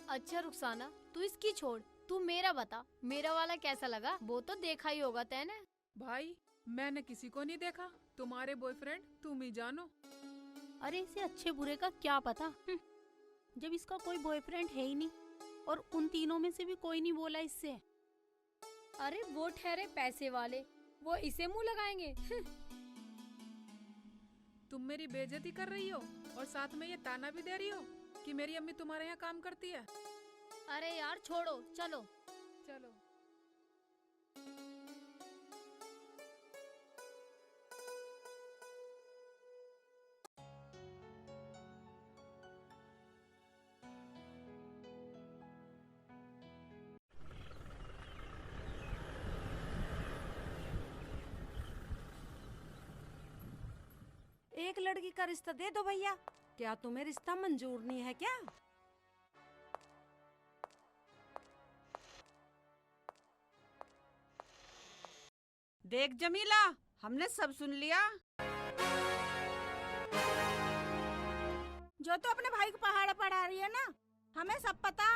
अच्छा रुखसाना, तू इसकी छोड़, तू मेरा बता, मेरा वाला कैसा लगा? वो तो देखा ही होगा तैने। भाई मैंने किसी को नहीं देखा, तुम्हारे बॉयफ्रेंड तुम ही जानो। अरे इसे अच्छे बुरे का क्या पता, जब इसका कोई बॉयफ्रेंड है ही नहीं और उन तीनों में से भी कोई नहीं बोला इससे। अरे वो ठहरे पैसे वाले, वो इसे मुंह लगाएंगे। तुम मेरी बेइज्जती कर रही हो और साथ में ये ताना भी दे रही हो कि मेरी अम्मी तुम्हारे यहाँ काम करती है। अरे यार छोड़ो, चलो चलो। एक लड़की का रिश्ता दे दो भैया। क्या तुम्हें रिश्ता मंजूर नहीं है क्या? देख जमीला, हमने सब सुन लिया। जो तो अपने भाई को पहाड़ पढ़ा रही है ना, हमें सब पता।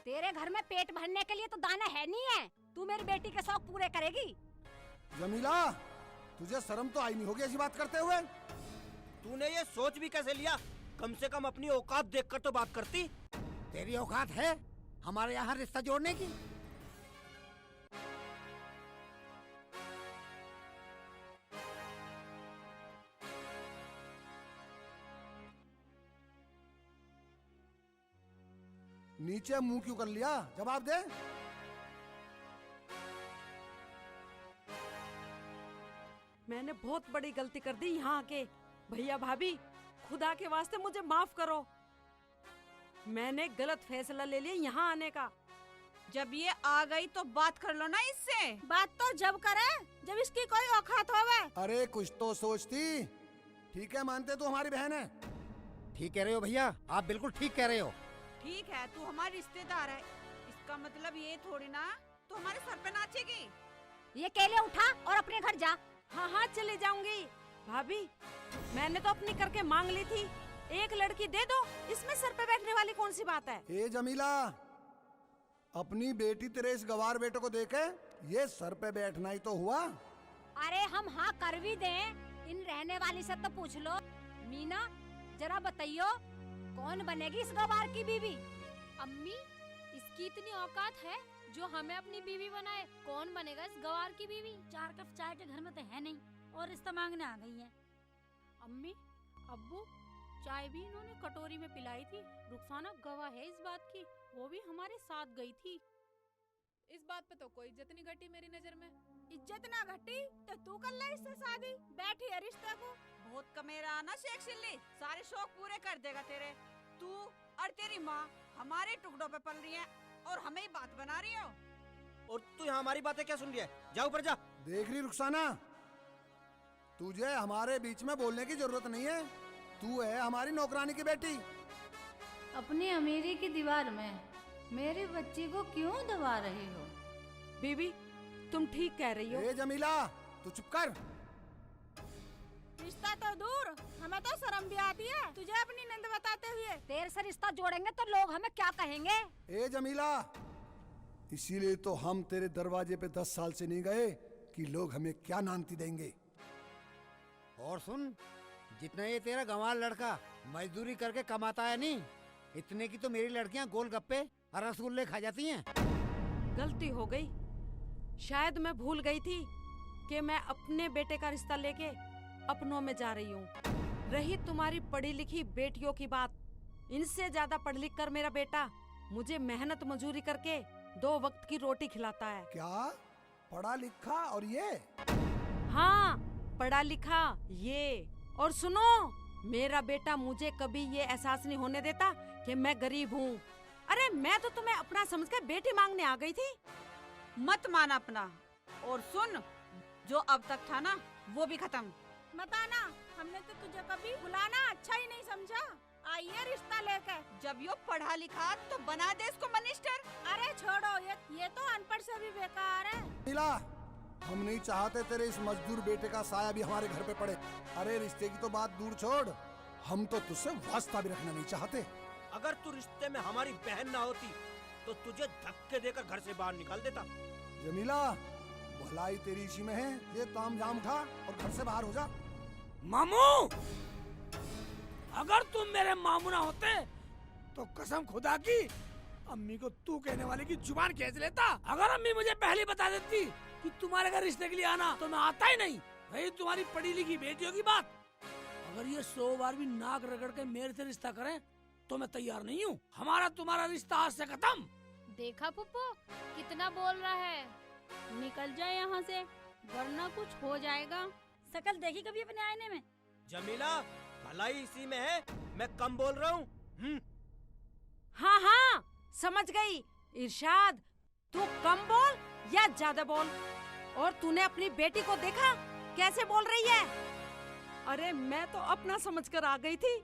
तेरे घर में पेट भरने के लिए तो दाना है नहीं है, तू मेरी बेटी के शौक पूरे करेगी। जमीला, तुझे शर्म तो आई नहीं होगी ऐसी बात करते हुए? तूने ये सोच भी कैसे लिया? कम से कम अपनी औकात देखकर तो बात करती। तेरी औकात है हमारे यहाँ रिश्ता जोड़ने की? नीचे मुंह क्यों कर लिया? जवाब दे। मैंने बहुत बड़ी गलती कर दी यहाँ आके। भैया भाभी, खुदा के वास्ते मुझे माफ करो। मैंने गलत फैसला ले लिया यहाँ आने का। जब ये आ गई तो बात कर लो ना इससे। बात तो जब करे जब इसकी कोई औकात होवे। अरे कुछ तो सोचती। ठीक है, मानते तो हमारी बहन है। ठीक कह रहे हो भैया, आप बिल्कुल ठीक कह रहे हो। ठीक है, तू हमारी रिश्तेदार है, इसका मतलब ये थोड़ी ना तो हमारे सर पे नाचेगी। ये केले उठा और अपने घर जा। हाँ हाँ चले जाऊंगी। भाभी, मैंने तो अपनी करके मांग ली थी, एक लड़की दे दो, इसमें सर पे बैठने वाली कौन सी बात है? ए जमीला, अपनी बेटी तेरे इस गवार बेटे को देखे ये सर पे बैठना ही तो हुआ। अरे हम हाँ कर भी दें, इन रहने वाली से तो पूछ लो। मीना जरा बताइयो, कौन बनेगी इस गवार की बीवी? अम्मी, इसकी इतनी औकात है जो हमें अपनी बीवी बनाए? कौन बनेगा इस गवार की बीवी? 4 कप चाय के घर में तो है नहीं और रिश्ता मांगने आ गई है। अम्मी, अब्बू, चाय भी इन्होंने कटोरी में पिलाई थी। रुखसाना गवाह है इस बात की, वो भी हमारे साथ गई थी। इस बात पे तो कोई इज्जत नहीं घटी मेरी नजर में। इज्जत ना घटी तो तू कर ले इससे शादी। बैठी है रिश्ते को। बहुत कमेरा ना शेख सिल्ली, सारे शौक पूरे कर देगा तेरे। तू और तेरी माँ हमारे टुकड़ों पे पल रही है और हमें ही बात बना रही हो। और तू यहाँ हमारी बातें क्या सुन रही है? जा ऊपर जा। देख रही रुखसाना, तुझे हमारे बीच में बोलने की जरूरत नहीं है। तू है हमारी नौकरानी की बेटी। अपनी अमीरी की दीवार में मेरी बच्ची को क्यों दबा रही हो? बीबी तुम ठीक कह रही हो। ए जमीला तू चुप कर। रिश्ता तो दूर, हमें तो शर्म भी आती है तुझे अपनी नंद बताते हुए। देर से रिश्ता जोड़ेंगे तो लोग हमें क्या कहेंगे? ए जमीला, इसीलिए तो हम तेरे दरवाजे पे 10 साल से नहीं गए कि लोग हमें क्या नानती देंगे। और सुन, जितना ये तेरा गंवार लड़का मजदूरी करके कमाता है नहीं, इतने की तो मेरी लड़कियां गोलगप्पे और रसगुल्ले खा जाती हैं। गलती हो गई, शायद मैं भूल गई थी कि मैं अपने बेटे का रिश्ता लेके अपनों में जा रही हूँ। रही तुम्हारी पढ़ी लिखी बेटियों की बात, इनसे ज्यादा पढ़ लिख कर मेरा बेटा मुझे मेहनत मजूरी करके 2 वक्त की रोटी खिलाता है। क्या पढ़ा लिखा? और ये? हाँ, पढ़ा लिखा ये। और सुनो, मेरा बेटा मुझे कभी ये एहसास नहीं होने देता कि मैं गरीब हूँ। अरे मैं तो तुम्हें अपना समझ कर बेटी मांगने आ गई थी। मत मान अपना। और सुन, जो अब तक था ना वो भी खत्म। बताना, हमने तो तुझे कभी बुलाना अच्छा ही नहीं समझा। आइए रिश्ता लेकर। जब यो पढ़ा लिखा तो बना दे इसको मिनिस्टर। अरे छोड़ो, ये तो अनपढ़ से भी बेकार है। नीला, हम नहीं चाहते तेरे इस मजदूर बेटे का साया भी हमारे घर पे पड़े। अरे रिश्ते की तो बात दूर छोड़, हम तो तुझसे वास्ता भी रखना नहीं चाहते। अगर तू रिश्ते में हमारी बहन ना होती तो तुझे धक्के देकर घर से बाहर निकाल देता। जमीला, भलाई तेरी इसी में है। ये ताम झाम उठा और घर से बाहर हो जा। मामू, अगर तुम मेरे मामू ना होते तो कसम खुदा की अम्मी को तू कहने वाले की जुबान खींच लेता। अगर अम्मी मुझे पहले बता देती कि तुम्हारे घर रिश्ते के लिए आना तो मैं आता ही नहीं। रही तुम्हारी पढ़ी लिखी बेटियों की बात, अगर ये 100 बार भी नाक रगड़ के मेरे से रिश्ता करें तो मैं तैयार नहीं हूँ। हमारा तुम्हारा रिश्ता आज से खत्म। देखा पुप्पो कितना बोल रहा है। निकल जाए यहाँ से वरना कुछ हो जाएगा। शकल देखी कभी अपने आईने में? जमीला, भलाई इसी में है, मैं कम बोल रहा हूँ। हाँ हाँ, समझ गई। इरशाद, तू कम बोल या ज्यादा बोल। और तूने अपनी बेटी को देखा कैसे बोल रही है? अरे मैं तो अपना समझकर आ गई थी।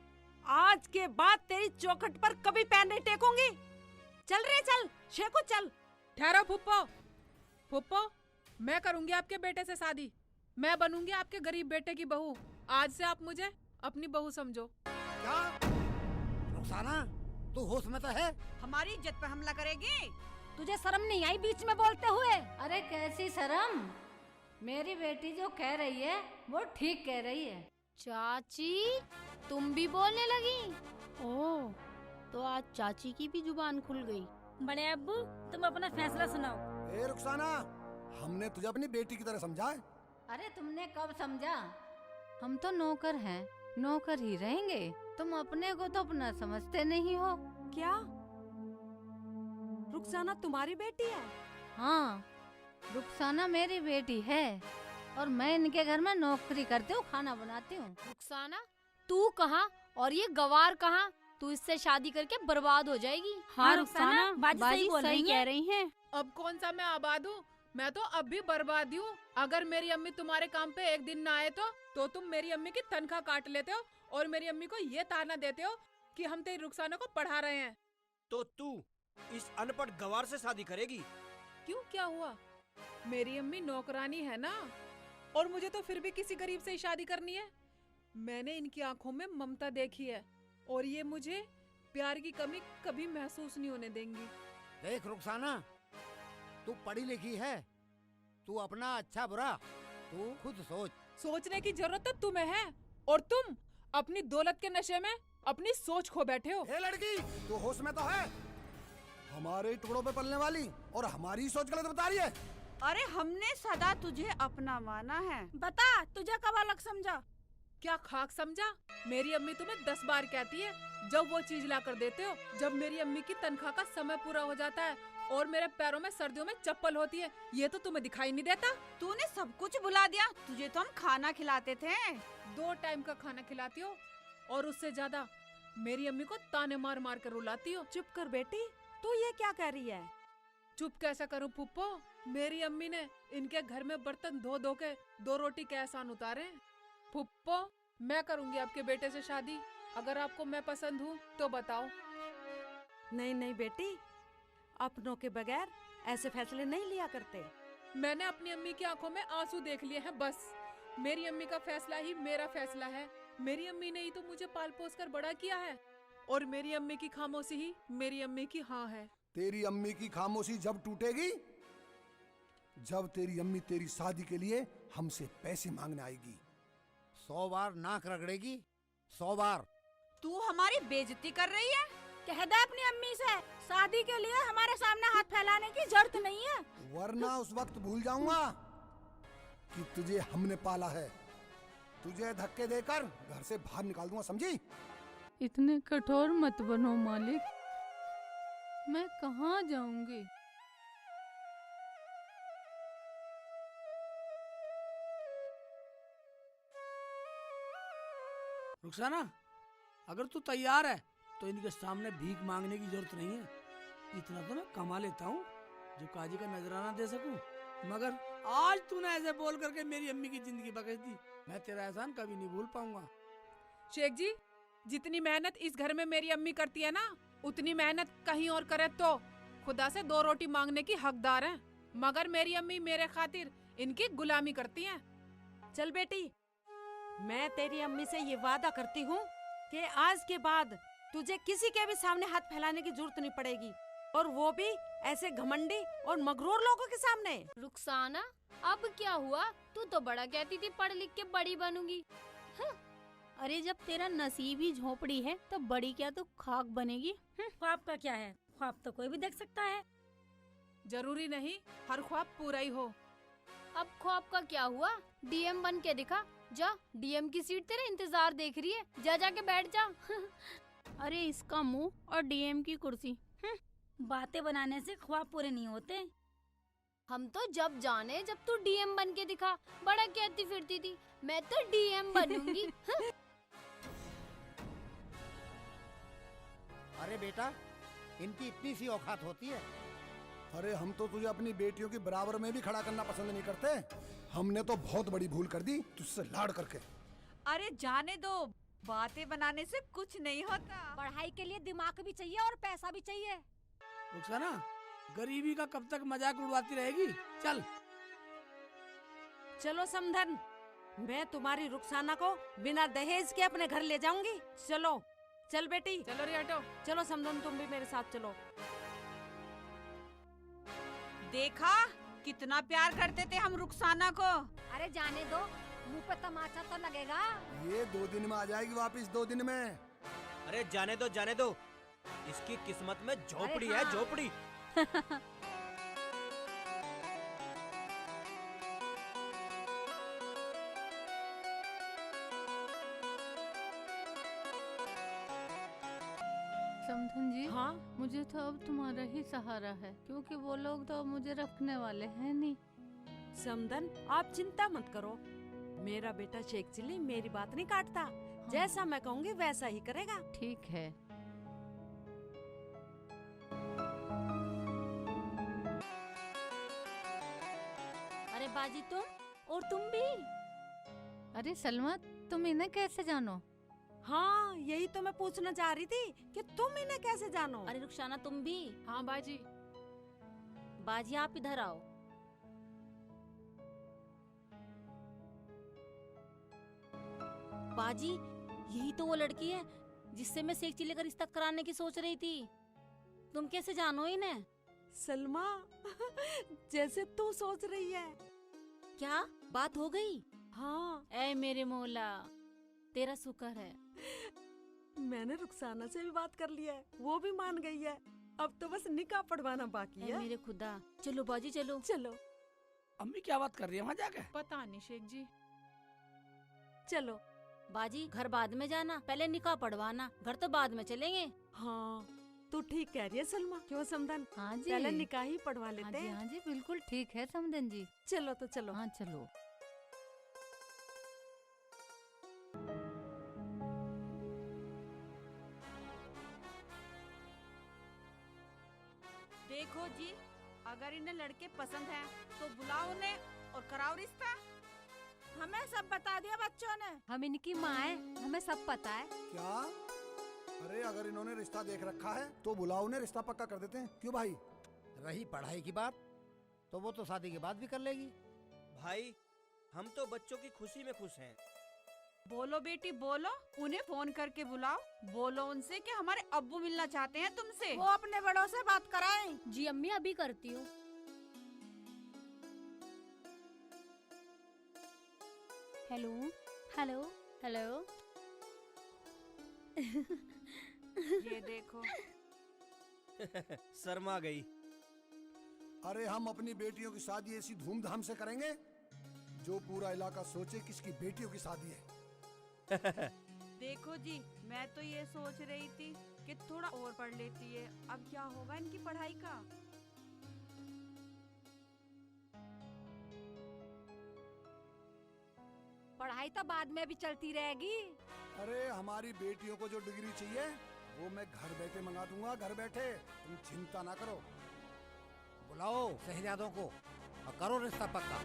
आज के बाद तेरी चौखट पर कभी पैर नहीं टेकूंगी। चल रे चल, शेखू चल। ठहरो फुप्पो। फुप्पो, मैं करूंगी आपके बेटे से शादी। मैं बनूंगी आपके गरीब बेटे की बहू। आज से आप मुझे अपनी बहू समझो। क्या रुखसाना, तू होश में तो है? हमारी इज्जत पे हमला करेगी? तुझे शर्म नहीं आई बीच में बोलते हुए? अरे कैसी शर्म? मेरी बेटी जो कह रही है वो ठीक कह रही है। चाची, तुम भी बोलने लगी? ओह, तो आज चाची की भी जुबान खुल गई। बड़े अब्बू, तुम अपना फैसला सुनाओ। ए रुखसाना, हमने तुझे अपनी बेटी की तरह समझा है। अरे तुमने कब समझा? हम तो नौकर हैं, नौकर ही रहेंगे। तुम अपने को तो अपना समझते नहीं हो। क्या रुखसाना तुम्हारी बेटी है? हाँ, रुखसाना मेरी बेटी है और मैं इनके घर में नौकरी करती हूँ, खाना बनाती हूँ। रुखसाना, तू कहाँ और ये गवार कहाँ? तू इससे शादी करके बर्बाद हो जाएगी। हाँ रुखसाना, बाजी सही कह रही हैं। अब कौन सा मैं आबाद हूँ? मैं तो अब भी बर्बाद हूँ। अगर मेरी अम्मी तुम्हारे काम पे एक दिन ना आए तो तुम मेरी अम्मी की तनख्वाह काट लेते हो और मेरी अम्मी को ये ताना देते हो कि हम तेरी रुखसाना को पढ़ा रहे हैं। तो तू इस अनपढ़ गवार से शादी करेगी? क्यों, क्या हुआ? मेरी अम्मी नौकरानी है ना, और मुझे तो फिर भी किसी गरीब से ही शादी करनी है। मैंने इनकी आंखों में ममता देखी है और ये मुझे प्यार की कमी कभी महसूस नहीं होने देंगी। देख रुखसाना, तू पढ़ी लिखी है, तू अपना अच्छा बुरा तू खुद सोच। सोचने की जरूरत तो तुम्हें है और तुम अपनी दौलत के नशे में अपनी सोच खो बैठे हो। ए लड़की, तू होश में तो है? हमारे टुकड़ों पे पलने वाली और हमारी सोच गलत बता रही है। अरे हमने सदा तुझे अपना माना है। बता, तुझे कब अलग समझा? क्या खाक समझा? मेरी अम्मी तुम्हें 10 बार कहती है जब वो चीज ला कर देते हो। जब मेरी अम्मी की तनख्वाह का समय पूरा हो जाता है और मेरे पैरों में सर्दियों में चप्पल होती है, ये तो तुम्हें दिखाई नहीं देता। तूने सब कुछ भुला दिया। तुझे तो हम खाना खिलाते थे। 2 टाइम का खाना खिलाती हो और उससे ज्यादा मेरी अम्मी को ताने मार मार कर रुलाती हो। चुप कर बेटी, तू ये क्या कह रही है? चुप कैसा करूं पुप्पो? मेरी अम्मी ने इनके घर में बर्तन धो धो के 2 रोटी के एहसान उतारे। फुप्पो, मैं करूंगी आपके बेटे से शादी। अगर आपको मैं पसंद हूँ तो बताओ। नहीं नहीं बेटी, अपनों के बगैर ऐसे फैसले नहीं लिया करते। मैंने अपनी अम्मी की आंखों में आंसू देख लिए हैं बस। मेरी अम्मी का फैसला ही मेरा फैसला है। मेरी अम्मी ने ही तो मुझे पाल पोस कर बड़ा किया है, और मेरी अम्मी की खामोशी ही मेरी अम्मी की हाँ है। तेरी अम्मी की खामोशी जब टूटेगी, जब तेरी अम्मी तेरी शादी के लिए हमसे पैसे मांगने आएगी। 100 बार नाक रगड़ेगी, 100 बार। तू हमारी बेइज्जती कर रही है। कह दे अपनी अम्मी से शादी के लिए हमारे सामने हाथ फैलाने की जरूरत नहीं है, वरना उस वक्त भूल जाऊंगा कि तुझे हमने पाला है। तुझे धक्के देकर घर से बाहर निकाल दूंगा, समझी? इतने कठोर मत बनो मालिक, मैं कहाँ जाऊंगी। रुखसाना, अगर तू तैयार है तो इनके सामने भीख मांगने की जरूरत नहीं है। इतना तो मैं कमा लेता हूँ जो काजी का नजराना दे सकूं। मगर आज तूने ऐसे बोल करके मेरी अम्मी की जिंदगी बख्श दी। मैं तेरा एहसान कभी नहीं भूल पाऊंगा। शेख जी, जितनी मेहनत इस घर में मेरी अम्मी करती है ना, उतनी मेहनत कहीं और करे तो खुदा से 2 रोटी मांगने की हकदार है। मगर मेरी अम्मी मेरे खातिर इनकी गुलामी करती है। चल बेटी, मैं तेरी अम्मी से ये वादा करती हूँ कि आज के बाद तुझे किसी के भी सामने हाथ फैलाने की जरूरत नहीं पड़ेगी, और वो भी ऐसे घमंडी और मगरूर लोगों के सामने। रुखसाना, अब क्या हुआ? तू तो बड़ा कहती थी पढ़ लिख के बड़ी बनूंगी। अरे जब तेरा नसीब ही झोपड़ी है तो बड़ी क्या तो खाक बनेगी। ख्वाब का क्या है, ख्वाब तो कोई भी देख सकता है। जरूरी नहीं हर ख्वाब पूरा ही हो। अब ख्वाब का क्या हुआ? डीएम बन के दिखा। जा, डीएम की सीट तेरे इंतजार देख रही है, जा जाके बैठ जा। अरे इसका मुंह और डीएम की कुर्सी। बातें बनाने से ख्वाब पूरे नहीं होते। हम तो जब जाने जब तू डीएम बन के दिखा, बड़ा कहती फिरती थी मैं तो डीएम बनूंगी। अरे बेटा, इनकी इतनी सी औकात होती है। अरे हम तो तुझे अपनी बेटियों के बराबर में भी खड़ा करना पसंद नहीं करते। हमने तो बहुत बड़ी भूल कर दी तुझसे लाड़ करके। अरे जाने दो, बातें बनाने से कुछ नहीं होता। पढ़ाई के लिए दिमाग भी चाहिए और पैसा भी चाहिए। रुखसाना, गरीबी का कब तक मजाक उड़वाती रहेगी? चल चलो समधन, मैं तुम्हारी रुखसाना को बिना दहेज के अपने घर ले जाऊंगी। चलो चल बेटी, चलो रियाटो। चलो समधन, तुम भी मेरे साथ चलो। देखा कितना प्यार करते थे हम रुखसाना को। अरे जाने दो, मुंह पे तमाचा तो लगेगा। ये 2 दिन में आ जाएगी वापस, 2 दिन में। अरे जाने दो जाने दो, इसकी किस्मत में झोपड़ी है, झोपड़ी। समधन जी, हाँ? मुझे तो अब तुम्हारा ही सहारा है, क्योंकि वो लोग तो अब मुझे रखने वाले हैं नहीं। समधन, आप चिंता मत करो, मेरा बेटा शेख चिल्ली मेरी बात नहीं काटता। जैसा मैं कहूँगी वैसा ही करेगा। ठीक है। अरे बाजी, तुम और तुम भी? अरे सलमा, तुम इन्हें कैसे जानो? हाँ, यही तो मैं पूछना चाह रही थी कि तुम इन्हें कैसे जानो। अरे रुखसाना, तुम भी? हाँ बाजी। बाजी, आप इधर आओ। बाजी, यही तो वो लड़की है जिससे मैं शेख चिल्ली का रिश्ता कराने की सोच रही थी। तुम कैसे जानो इन्हें? सलमा, जैसे तू सोच रही है। क्या बात हो गई? हाँ। ऐ मेरे मौला, तेरा शुक्र है। मैंने रुखसाना से भी बात कर लिया है, वो भी मान गई है। अब तो बस निकाह पढ़वाना बाकी है। मेरे खुदा, चलो बाजी चलो। चलो। अम्मी क्या बात कर रही है वहाँ जाके? पता नहीं शेख जी। चलो बाजी, घर बाद में जाना, पहले निकाह पढ़वाना, घर तो बाद में चलेंगे। हाँ, तू ठीक कह रही है सलमा। क्यों समधन? हाँ जी, पहले निकाह ही पढ़वा लेते हैं। हाँ जी, बिल्कुल ठीक है समधन जी। चलो तो चलो। हाँ चलो। देखो जी, अगर इन्हें लड़के पसंद हैं तो बुलाओ उन्हें और कराओ रिश्ता। हमें सब बता दिया बच्चों ने। हम इनकी माँ है, हमें सब पता है। क्या? अरे अगर इन्होंने रिश्ता देख रखा है तो बुलाओ उन्हें, रिश्ता पक्का कर देते हैं। क्यों भाई? रही पढ़ाई की बात तो वो तो शादी के बाद भी कर लेगी। भाई हम तो बच्चों की खुशी में खुश हैं। बोलो बेटी बोलो, उन्हें फोन करके बुलाओ, बोलो उनसे कि हमारे अब्बू मिलना चाहते हैं तुमसे। वो अपने बड़ों से बात कराएं। जी अम्मी, अभी करती हूँ। Hello hello hello. ये देखो शर्मा गई। अरे हम अपनी बेटियों की शादी ऐसी धूमधाम से करेंगे जो पूरा इलाका सोचे किसकी बेटियों की शादी है। देखो जी, मैं तो ये सोच रही थी कि थोड़ा और पढ़ लेती है, अब क्या होगा इनकी पढ़ाई का। पढ़ाई तो बाद में भी चलती रहेगी। अरे हमारी बेटियों को जो डिग्री चाहिए वो मैं घर बैठे मंगा दूंगा, घर बैठे, तुम चिंता ना करो। बुलाओ शहजादों को और करो रिश्ता पक्का।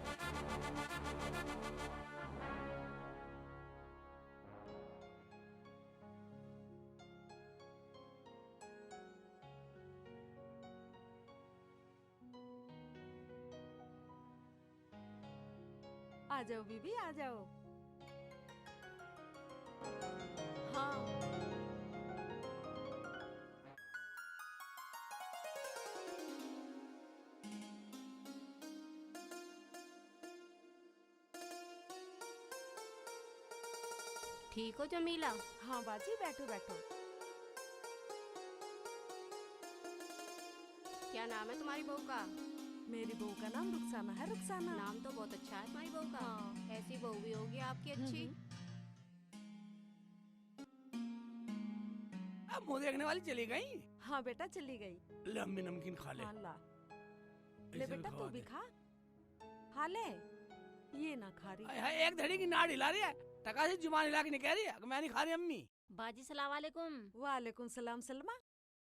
आ जाओ बीबी, आ जाओ। हाँ ठीक हो जमीला? हाँ बाजी, बैठो बैठो। क्या नाम है तुम्हारी बहू का? मेरी बहू का नाम रुखसाना है, रुखसाना। नाम तो बहुत अच्छा है तुम्हारी बहू का। हाँ। ऐसी बहू भी होगी आपकी अच्छी। अब मुंह देखने वाली चली गई। हाँ बेटा चली गई। ले अम्मी नमकीन खा ले। हाँ ला। ले इसे भी बेटा खवा तू भी दे। खा, खा ले। ये ना खा रही। हाय हाय, एक धड़ी की नाड़ हिला रही है, टका से जुबान हिला के नहीं कह रही है कि मैं नहीं खा रही अम्मी। बाजी सलाम वालेकुम। वालेकुम सलाम सलमा।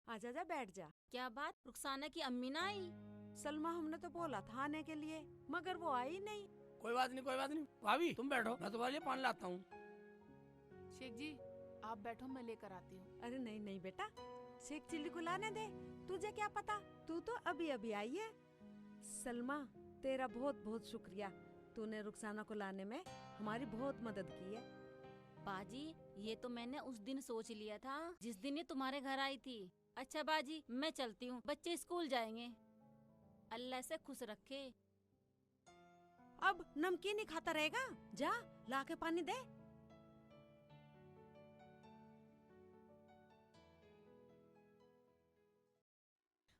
आजा जा, बैठ जा। क्या बात, रुखसाना की अम्मी ना आई? सलमा हमने तो बोला था आने के लिए, मगर वो आई नहीं। कोई बात नहीं, कोई बात नहीं। भाभी तुम बैठो, मैं तुम्हारे लिए पानी लाता हूँ। शेख जी आप बैठो, मैं लेकर आती हूँ। अरे नहीं नहीं बेटा, शेख चिल्ली को लाने दे, तुझे क्या पता, तू तो अभी अभी आई है। सलमा तेरा बहुत बहुत शुक्रिया, तूने रुखसाना को लाने में हमारी बहुत मदद की है। बाजी ये तो मैंने उस दिन सोच लिया था जिस दिन ये तुम्हारे घर आई थी। अच्छा बाजी मैं चलती हूँ, बच्चे स्कूल जाएंगे, अल्लाह से खुश रखे। अब नमकीन ही खाता रहेगा, जा ला के पानी दे।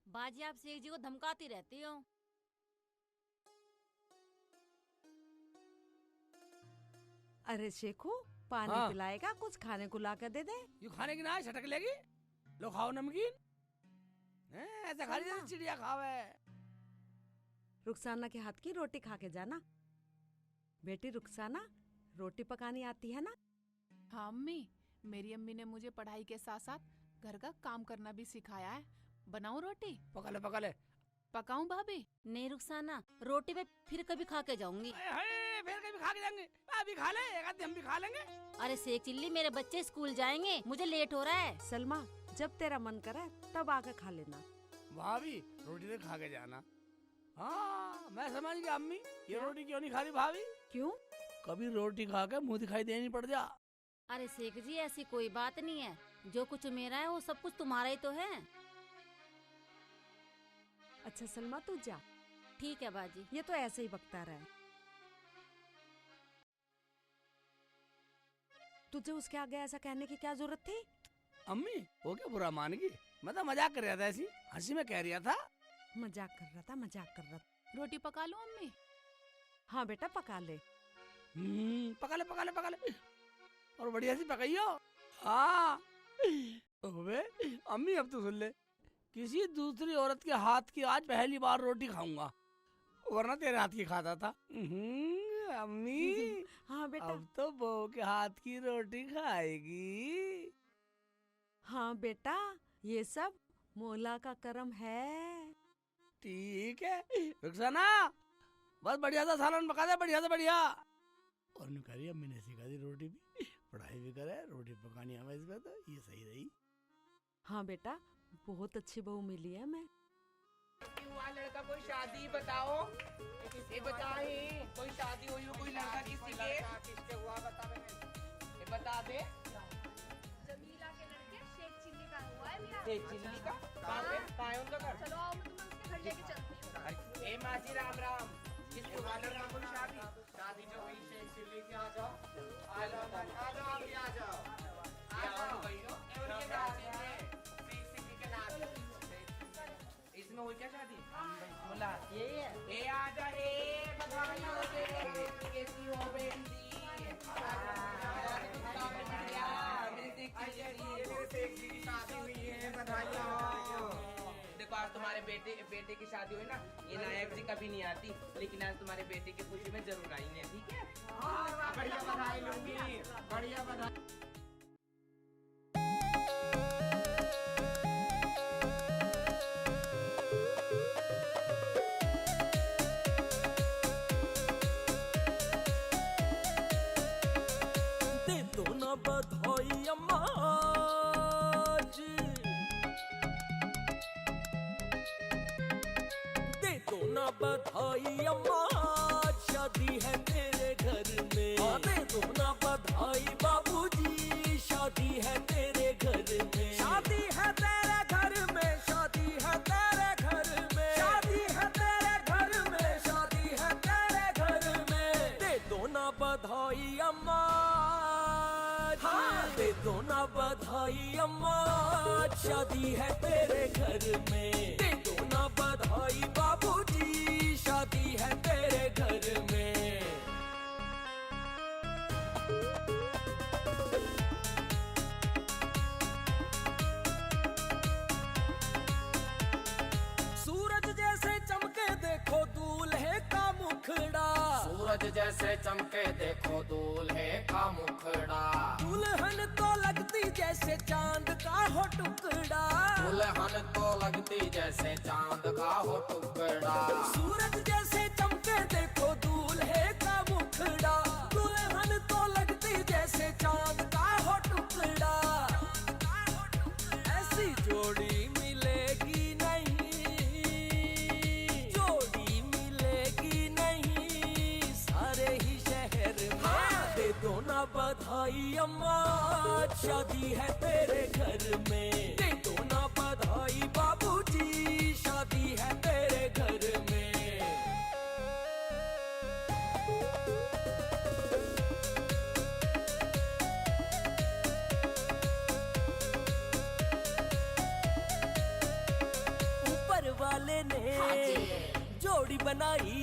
बाजी आप शेख जी को धमकाती रहती हो। अरे शेखू पानी हाँ। पिलाएगा, कुछ खाने को ला कर दे दे। यू खाने की ना छटक लेगी। लो खाओ नमकीन। ऐसा खा रही जैसे चिड़िया खावे। रुखसाना के हाथ की रोटी खा के जाना। बेटी रुखसाना, रोटी पकानी आती है ना? हाँ अम्मी, मेरी अम्मी ने मुझे पढ़ाई के साथ साथ घर का काम करना भी सिखाया है। बनाऊं रोटी? पका ले पका ले। पकाऊं भाभी? नहीं रुखसाना, रोटी मैं फिर कभी खा के जाऊंगी। फिर कभी खा के जाएंगे, अभी खा ले, एक आध हम भी खा लेंगे। अरे शेख चिल्ली मेरे बच्चे स्कूल जाएंगे, मुझे लेट हो रहा है। सलमा जब तेरा मन करे तब आकर खा लेना। भाभी रोटी तो खा के जाना। हाँ मैं समझ गया अम्मी, ये रोटी क्यों नहीं खा रही भाभी? क्यों? कभी रोटी खा के मुँह दिखाई देनी पड़ जा। अरे शेख जी ऐसी कोई बात नहीं है, जो कुछ मेरा है वो सब कुछ तुम्हारा ही तो है। अच्छा सलमा तू जा। ठीक है बाजी। ये तो ऐसे ही बकता रहा है। तुझे उसके आगे ऐसा कहने की क्या जरूरत थी? अम्मी वो क्या बुरा मान गई, मैं तो मजाक कर रहा था, ऐसी हंसी में कह रहा था। मजाक कर रहा था, मजाक कर रहा था। रोटी पका लूं अम्मी? हाँ बेटा पका ले। पका ले पका ले पका ले, और बढ़िया सी पकाइयो। हाँ ओबे अम्मी अब तो सुन ले, किसी दूसरी औरत के हाथ की आज पहली बार रोटी खाऊंगा, वरना तेरे हाथ की खाता था। अम्मी हाँ बेटा, अब तो बहू के हाथ की रोटी खाएगी। हाँ बेटा, ये सब मौला का करम है। ठीक है रुखसाना, बस बढ़िया सा सालन पका दे, बढ़िया से बढ़िया। और मैं कह रही अम्मी ने सिखा दी रोटी भी, पढ़ाई भी करे, रोटी पकानी हमें इसमें, तो ये सही रही। हाँ बेटा, बहुत अच्छी बहू मिली है मैं। हुआ लड़का कोई शादी बताओ, ये बताए कोई शादी हुई हो, कोई लड़का किसी के, किसके हुआ बता, ये बता दे। जमीला के लड़के शेख चिल्ली का हुआ है मेरा। शेख चिल्ली का कहाँ है उनका घर? चलो आओ, मैं तुम्हें उसके घर लेके चलती हूँ। ए मासी राम राम, किसके हुआ लड़का कोई शादी? शादी जो हुई शेख चिल्ली की, आ जाओ आ जाओ आ जाओ, अभी आ जाओ आ जाओ भैया। शेख चिल्ली के नाम इसमें हुई क्या शादी? बोला ये ए आजा रे, बधाई हो रे, कैसी हो बेटी? मेरी शादी हुई है, बधाई हो। देखो आज तुम्हारे बेटे की शादी हुई ना, ये नायक जी कभी नहीं आती, लेकिन आज तुम्हारे बेटे की खुशी में जरूर आई है, ठीक है? बढ़िया बधाई लूंगी, बढ़िया बधाई। बधाई अम्मा जी, दे दो ना बधाई अम्मा, शादी है तेरे घर में। दे दो ना बधाई बाबूजी, शादी है तेरे घर में। शादी है तेरे घर में, शादी है तेरे घर में, शादी है तेरे घर में, शादी है तेरे घर में। दे दो ना बधाई अम्मा, दे दो ना बधाई अम्मा, शादी है तेरे घर में। दे दो ना बधाई बाबूजी, शादी है तेरे घर में। सूरज जैसे चमके देखो दूल्हे का मुखड़ा, सूरज जैसे चमके देखो दूल्हे का मुखड़ा। दुल्हन तो लगती जैसे चांद का हो टुकड़ा, दुल्हन तो लगती जैसे चांद का हो टुकड़ा। सूरज जैसे चमके देखो दूल्हे का मुखड़ा, दुल्हन तो लगती जैसे चांद का हो टुकड़ा। ऐसी जोड़ी मिलेगी नहीं, जोड़ी मिलेगी नहीं सारे ही शहर में। दे दो ना बधाई अम्मा, शादी है तेरे घर में। दे दो ना बधाई बाबूजी, शादी है तेरे घर में। ऊपर वाले ने जोड़ी बनाई,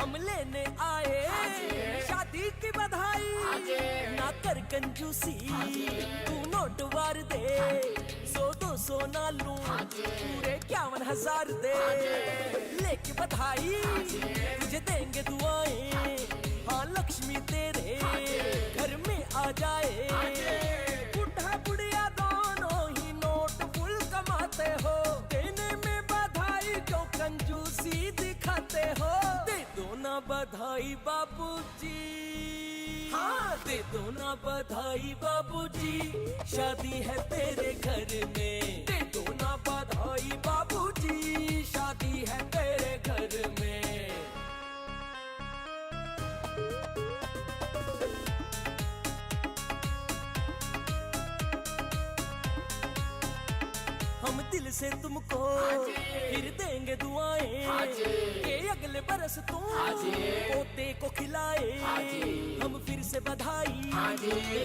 हम लेने आए शादी की बधाई। ना कर कंजूसी, तू नोट वार दे, 100-200 ना लूं, पूरे 51,000 दे। लेके बधाई तुझे देंगे दुआएं, हाँ लक्ष्मी तेरे घर में आ जाए। बुढ़ा बुढ़िया दोनों ही नोट फुल कमाते हो, देने में बधाई क्यों कंजूसी दिखाते हो। दे दो ना बधाई बाबूजी, हाँ दे दो ना बधाई बाबूजी, शादी है तेरे घर में। दे दो ना बधाई बाबूजी, शादी है तेरे घर में। हम दिल से तुमको फिर देंगे दुआएं, कि अगले बरस तुम पोते को खिलाए। हम फिर से बधाई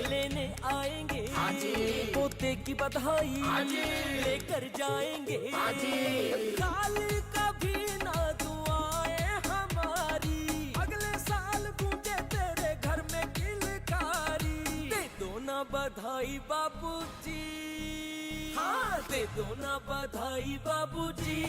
लेने आएंगे, पोते की बधाई लेकर जाएंगे। खाली कभी ना दुआएं हमारी, अगले साल गूंजे तेरे घर में किलकारी। दे दो ना बधाई बाबूजी, हाँ दे दो ना बधाई बाबूजी,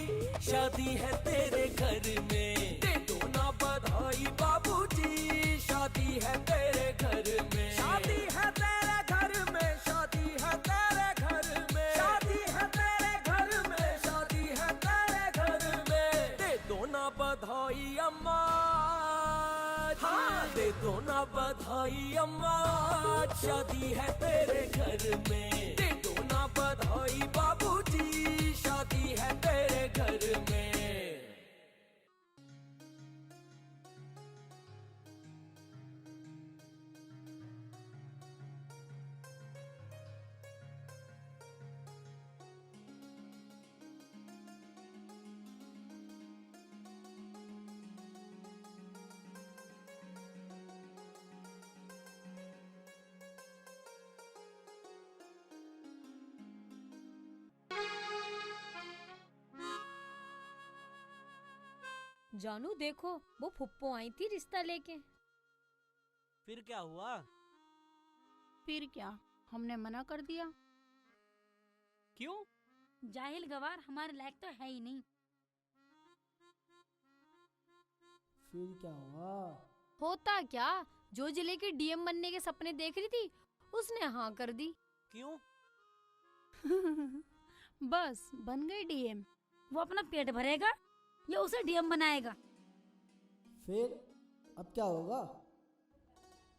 शादी है तेरे घर में। दे दो ना बधाई बाबूजी, शादी है तेरे घर में। शादी है तेरे घर में, शादी है तेरे घर में, शादी है तेरे घर में, शादी है तेरे घर में। दे दो ना बधाई अम्मा हाँ दे दो ना बधाई अम्मा, शादी है तेरे घर में। दे दो ना बधाई बाबूजी, शादी है तेरे घर में। जानू देखो, वो फुप्पो आई थी रिश्ता लेके। फिर क्या हुआ? फिर क्या, हमने मना कर दिया। क्यों? जाहिल गवार हमारे लायक तो है ही नहीं। फिर क्या हुआ? होता क्या, जो जिले की डीएम बनने के सपने देख रही थी उसने हाँ कर दी। क्यों? बस बन गई डीएम। वो अपना पेट भरेगा या उसे डीएम बनाएगा? फिर अब क्या होगा?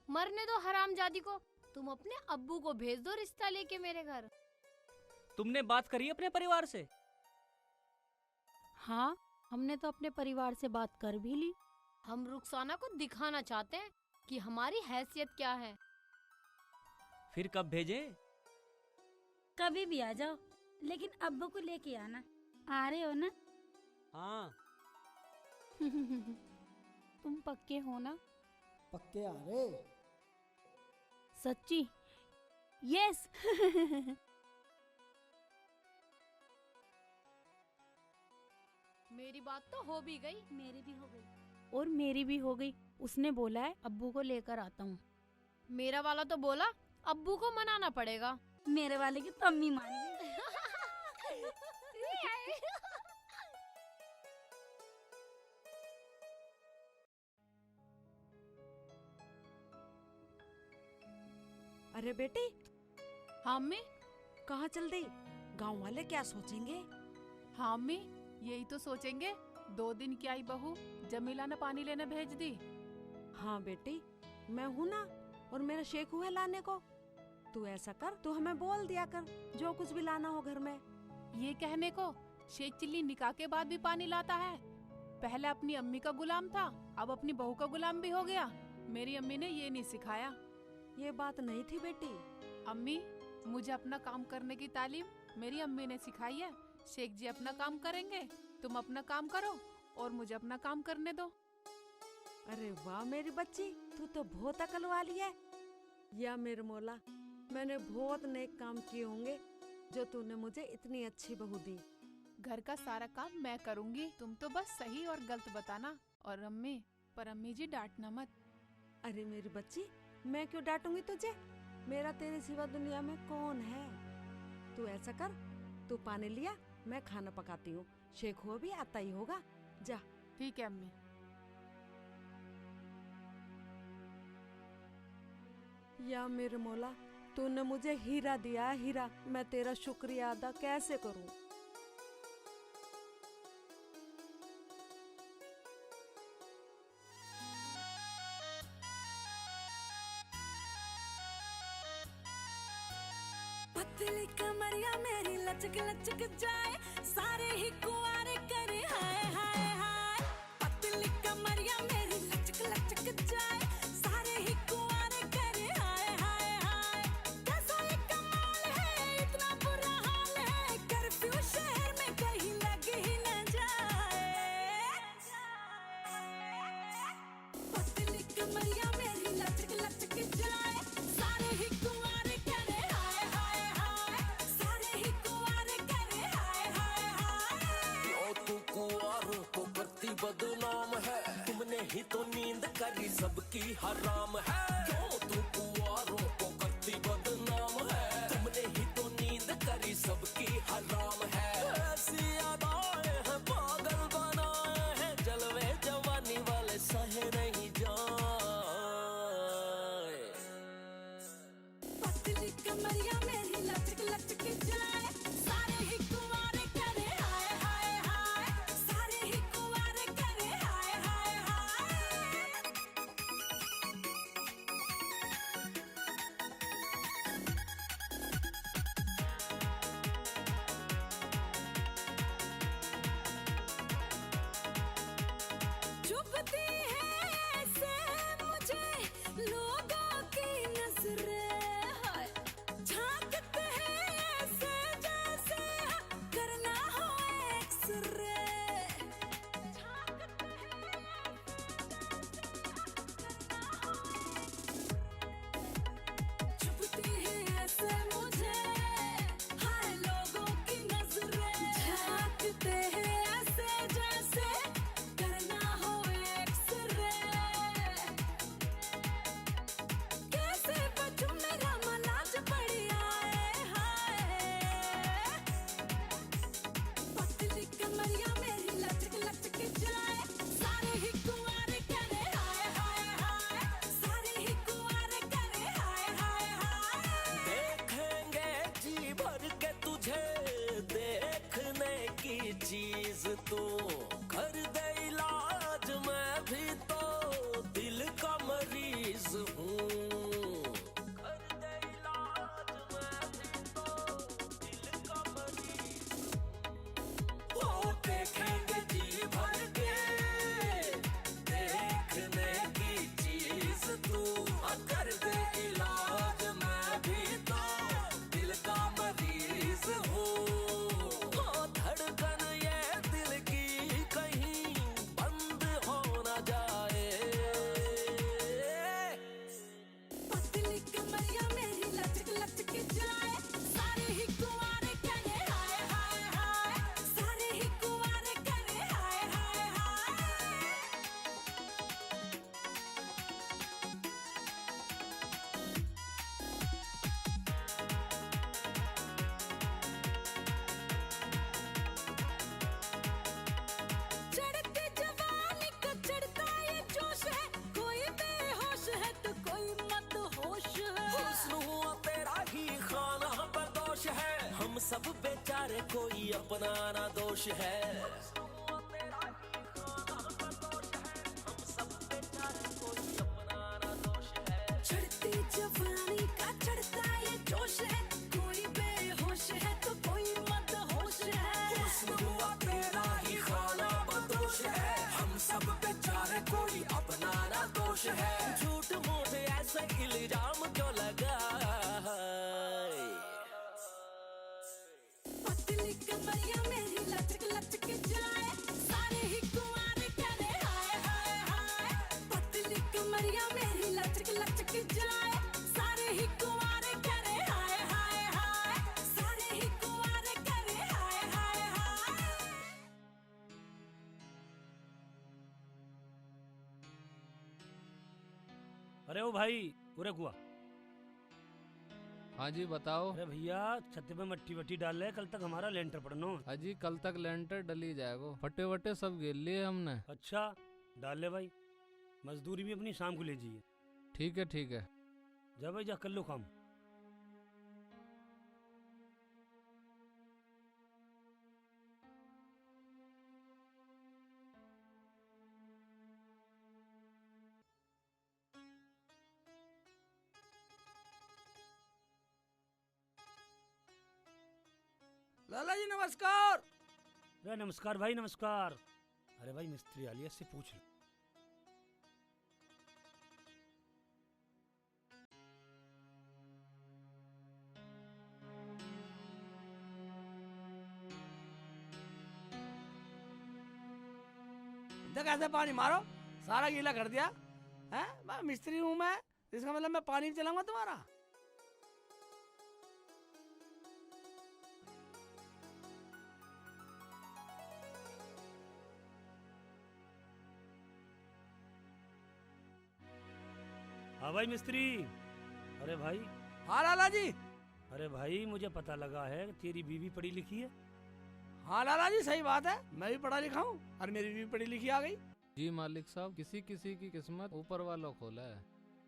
मरने दो हरामजादी को। तुम अपने अब्बू को भेज दो रिश्ता लेके मेरे घर। तुमने बात करी अपने परिवार से? हाँ, हमने तो अपने परिवार से बात कर भी ली। हम रुखसाना को दिखाना चाहते हैं कि हमारी हैसियत क्या है। फिर कब भेजे? कभी भी आ जाओ, लेकिन अब्बू को लेके आना। आ रहे हो ना? हाँ। तुम पक्के हो ना? पक्के आ रहे? सच्ची? यस। मेरी बात तो हो भी गई। मेरी भी हो गई। और मेरी भी हो गई। उसने बोला है अब्बू को लेकर आता हूँ। मेरा वाला तो बोला अब्बू को मनाना पड़ेगा। मेरे वाले की तो अम्मी मान गई। अरे बेटी। हाँ अम्मी। कहाँ चल दी? गांव वाले क्या सोचेंगे? हाँ अम्मी, यही तो सोचेंगे। 2 दिन की आई बहू जमीला ने पानी लेने भेज दी। हाँ बेटी, मैं हूँ ना, और मेरा शेख हुआ लाने को। तू ऐसा कर, तू हमें बोल दिया कर जो कुछ भी लाना हो घर में। ये कहने को शेख चिल्ली निकाह के बाद भी पानी लाता है। पहले अपनी अम्मी का गुलाम था, अब अपनी बहू का गुलाम भी हो गया। मेरी अम्मी ने ये नहीं सिखाया। ये बात नहीं थी बेटी। अम्मी, मुझे अपना काम करने की तालीम मेरी अम्मी ने सिखाई है। शेख जी अपना काम करेंगे, तुम अपना काम करो और मुझे अपना काम करने दो। अरे वाह मेरी बच्ची, तू तो बहुत अकल वाली है। या मेरे मौला, मैंने बहुत नेक काम किए होंगे जो तूने मुझे इतनी अच्छी बहू दी। घर का सारा काम मैं करूंगी, तुम तो बस सही और गलत बताना। और अम्मी, पर अम्मी जी डांटना मत। अरे मेरी बच्ची, मैं क्यों डांटूंगी तुझे? मेरा तेरे सिवा दुनिया में कौन है? तू ऐसा कर, तू पानी लिया, मैं खाना पकाती हूँ। शेख हुआ भी आता ही होगा। जा। ठीक है अम्मी। या मेरे मौला, तूने मुझे हीरा दिया है, हीरा। मैं तेरा शुक्रिया अदा कैसे करूँ? पतली कमरिया मेरी लचक लचक जाए, सारे ही कुंवारे करे हाय हाय हाय। पतली कमरिया मेरी लचक लचक जाए, सारे ही कुंवारे करे हाय हाय हाय। कैसा ये कमाल है, इतना बुरा हाल है, कर्फ्यू शहर में कहीं लग ही न जाए। पतली कमरिया मेरी लचक लचक जाए, सारे ही कुंवारे करे हाय हाय हाय। सारे ही कुंवारे करे हाय हाय हाय। तू कुंवारों को करती बदनाम है, तुमने ही तो नींद करी सबकी हराम है। क्यों तू कुंवारों को करती बदनाम है, तुमने ही तो नींद करी सबकी हराम है। ऐसी अदाएं हैं पागल बनाए हैं, जलवे जवानी वाले सहे नहीं जाए। पतली कमरिया मेरी लचक लचक जाए, सारे ही कुंवारे करे हाय हाय हाय। सारे ही कुंवारे करे हाय हाय हाय। चुभती है ऐसे मुझे लोगों की नजरें, हाय झांकते हैं ऐसे जैसे करना हो एक्सरे। चुभती है ऐसे मुझे हाय लोगों की नजरें, झांकते हैं ऐसे जैसे करना हो एक्सरे। कैसे बचूं मेरा मलाज पड़ी आए हाय, पतली कमरिया मेरी लचक लचक जाए, सारे ही कुंवारे करे हाय हाय हाय, सारे ही कुंवारे करे हाय हाय हाय। देखेंगे जी भर के तुझे देखने की चीज तू कर दे इलाज, मैं भी तो दिल का मरीज हूँ। कर दे इलाज, मैं भी तो दिल का मरीज हूँ। ओ देखेंगे जी भर के देखने की चीज तू कर दे इलाज, मैं भी तो दिल का मरीज हूँ। ओ धड़कन ये दिल की कहीं बंद हो न जाए। पतली कमरिया मेरी लचक लचक जाए, सारे ही कुंवारे करे हाय हाय हाय, सारे ही कुंवारे करे हाय हाय हाय। चढ़ती जवानी का चढ़ता ये जोश है, कोई बेहोश है तो कोई मदहोश है। हुस्न हुआ तेरा ही खाना बदोश है, हम सब बेचारे कोई अपना ना दोष है। चढ़ती जवानी का चढ़ता ये जोश है, कोई बेहोश है तो कोई मदहोश है। हुस्न हुआ तेरा ही खाना बदोश है, हम सब बेचारे कोई अपना ना दोष है। झूठ मूठ ऐसे इल्जाम क्यों लगा? पतली कमरिया मेरी लचक लचक जाए, सारे ही कुंवारे करे हाय हाय हाय, पतली कमरिया मेरी लचक लचक जाए, सारे ही कुंवारे करे हाय हाय हाय, सारे ही कुंवारे करे हाय हाय हाय। अरे ओ भाई उरे कुआ। हाँ जी बताओ। अरे भैया छत पे मट्टी वट्टी डाल ले, कल तक हमारा लेंटर पड़ना। हाँ जी कल तक लेंटर डली जाएगा, फटे वटे सब गिर लिए हमने। अच्छा डाल ले भाई, मजदूरी भी अपनी शाम को ले जाइए। ठीक है ठीक है। जा भाई जा कर लो काम। लाला जी नमस्कार। अरे नमस्कार भाई नमस्कार। अरे भाई मिस्त्री आलिया से पूछ लो। देख ऐसे पानी मारो, सारा गीला कर दिया है। मैं मिस्त्री हूँ मैं, इसका मतलब मैं पानी चलाऊंगा तुम्हारा। हाँ भाई मिस्त्री। अरे भाई। हाँ लाला जी। अरे भाई मुझे पता लगा है कि तेरी बीवी पढ़ी लिखी है। हाँ लाला जी सही बात है, मैं भी पढ़ा लिखा हूँ और मेरी भी पढ़ी लिखी आ गई। जी मालिक साहब, किसी किसी की किस्मत ऊपर वालों खोला है।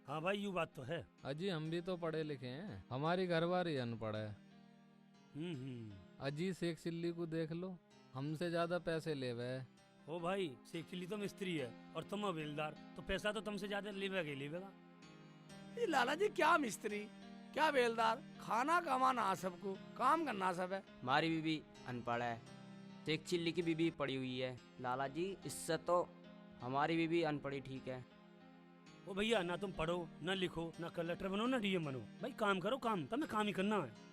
हाँ भाई यूँ बात तो है। अजी हम भी तो पढ़े लिखे हैं, हमारी घरवारी अनपढ़ है। अजी शेख चिल्ली को देख लो, हमसे ज्यादा पैसे ले हुए। ओ भाई शेख चिल्ली तो मिस्त्री है और तुम बेलदार, तो पैसा तो तुमसे ज्यादा लेवेगा ही लेवेगा। ये लाला जी क्या मिस्त्री क्या बेलदार, खाना कमाना सबको, काम करना सब है। हमारी बीबी अनपढ़ है, शेख चिल्ली की बीबी पड़ी हुई है। लाला जी इससे तो हमारी बीवी अनपढ़ी ठीक है। ओ भैया, ना तुम पढ़ो, ना लिखो, ना कलेक्टर बनो, ना डीएम बनो, भाई काम करो, काम तुम्हें काम ही करना है।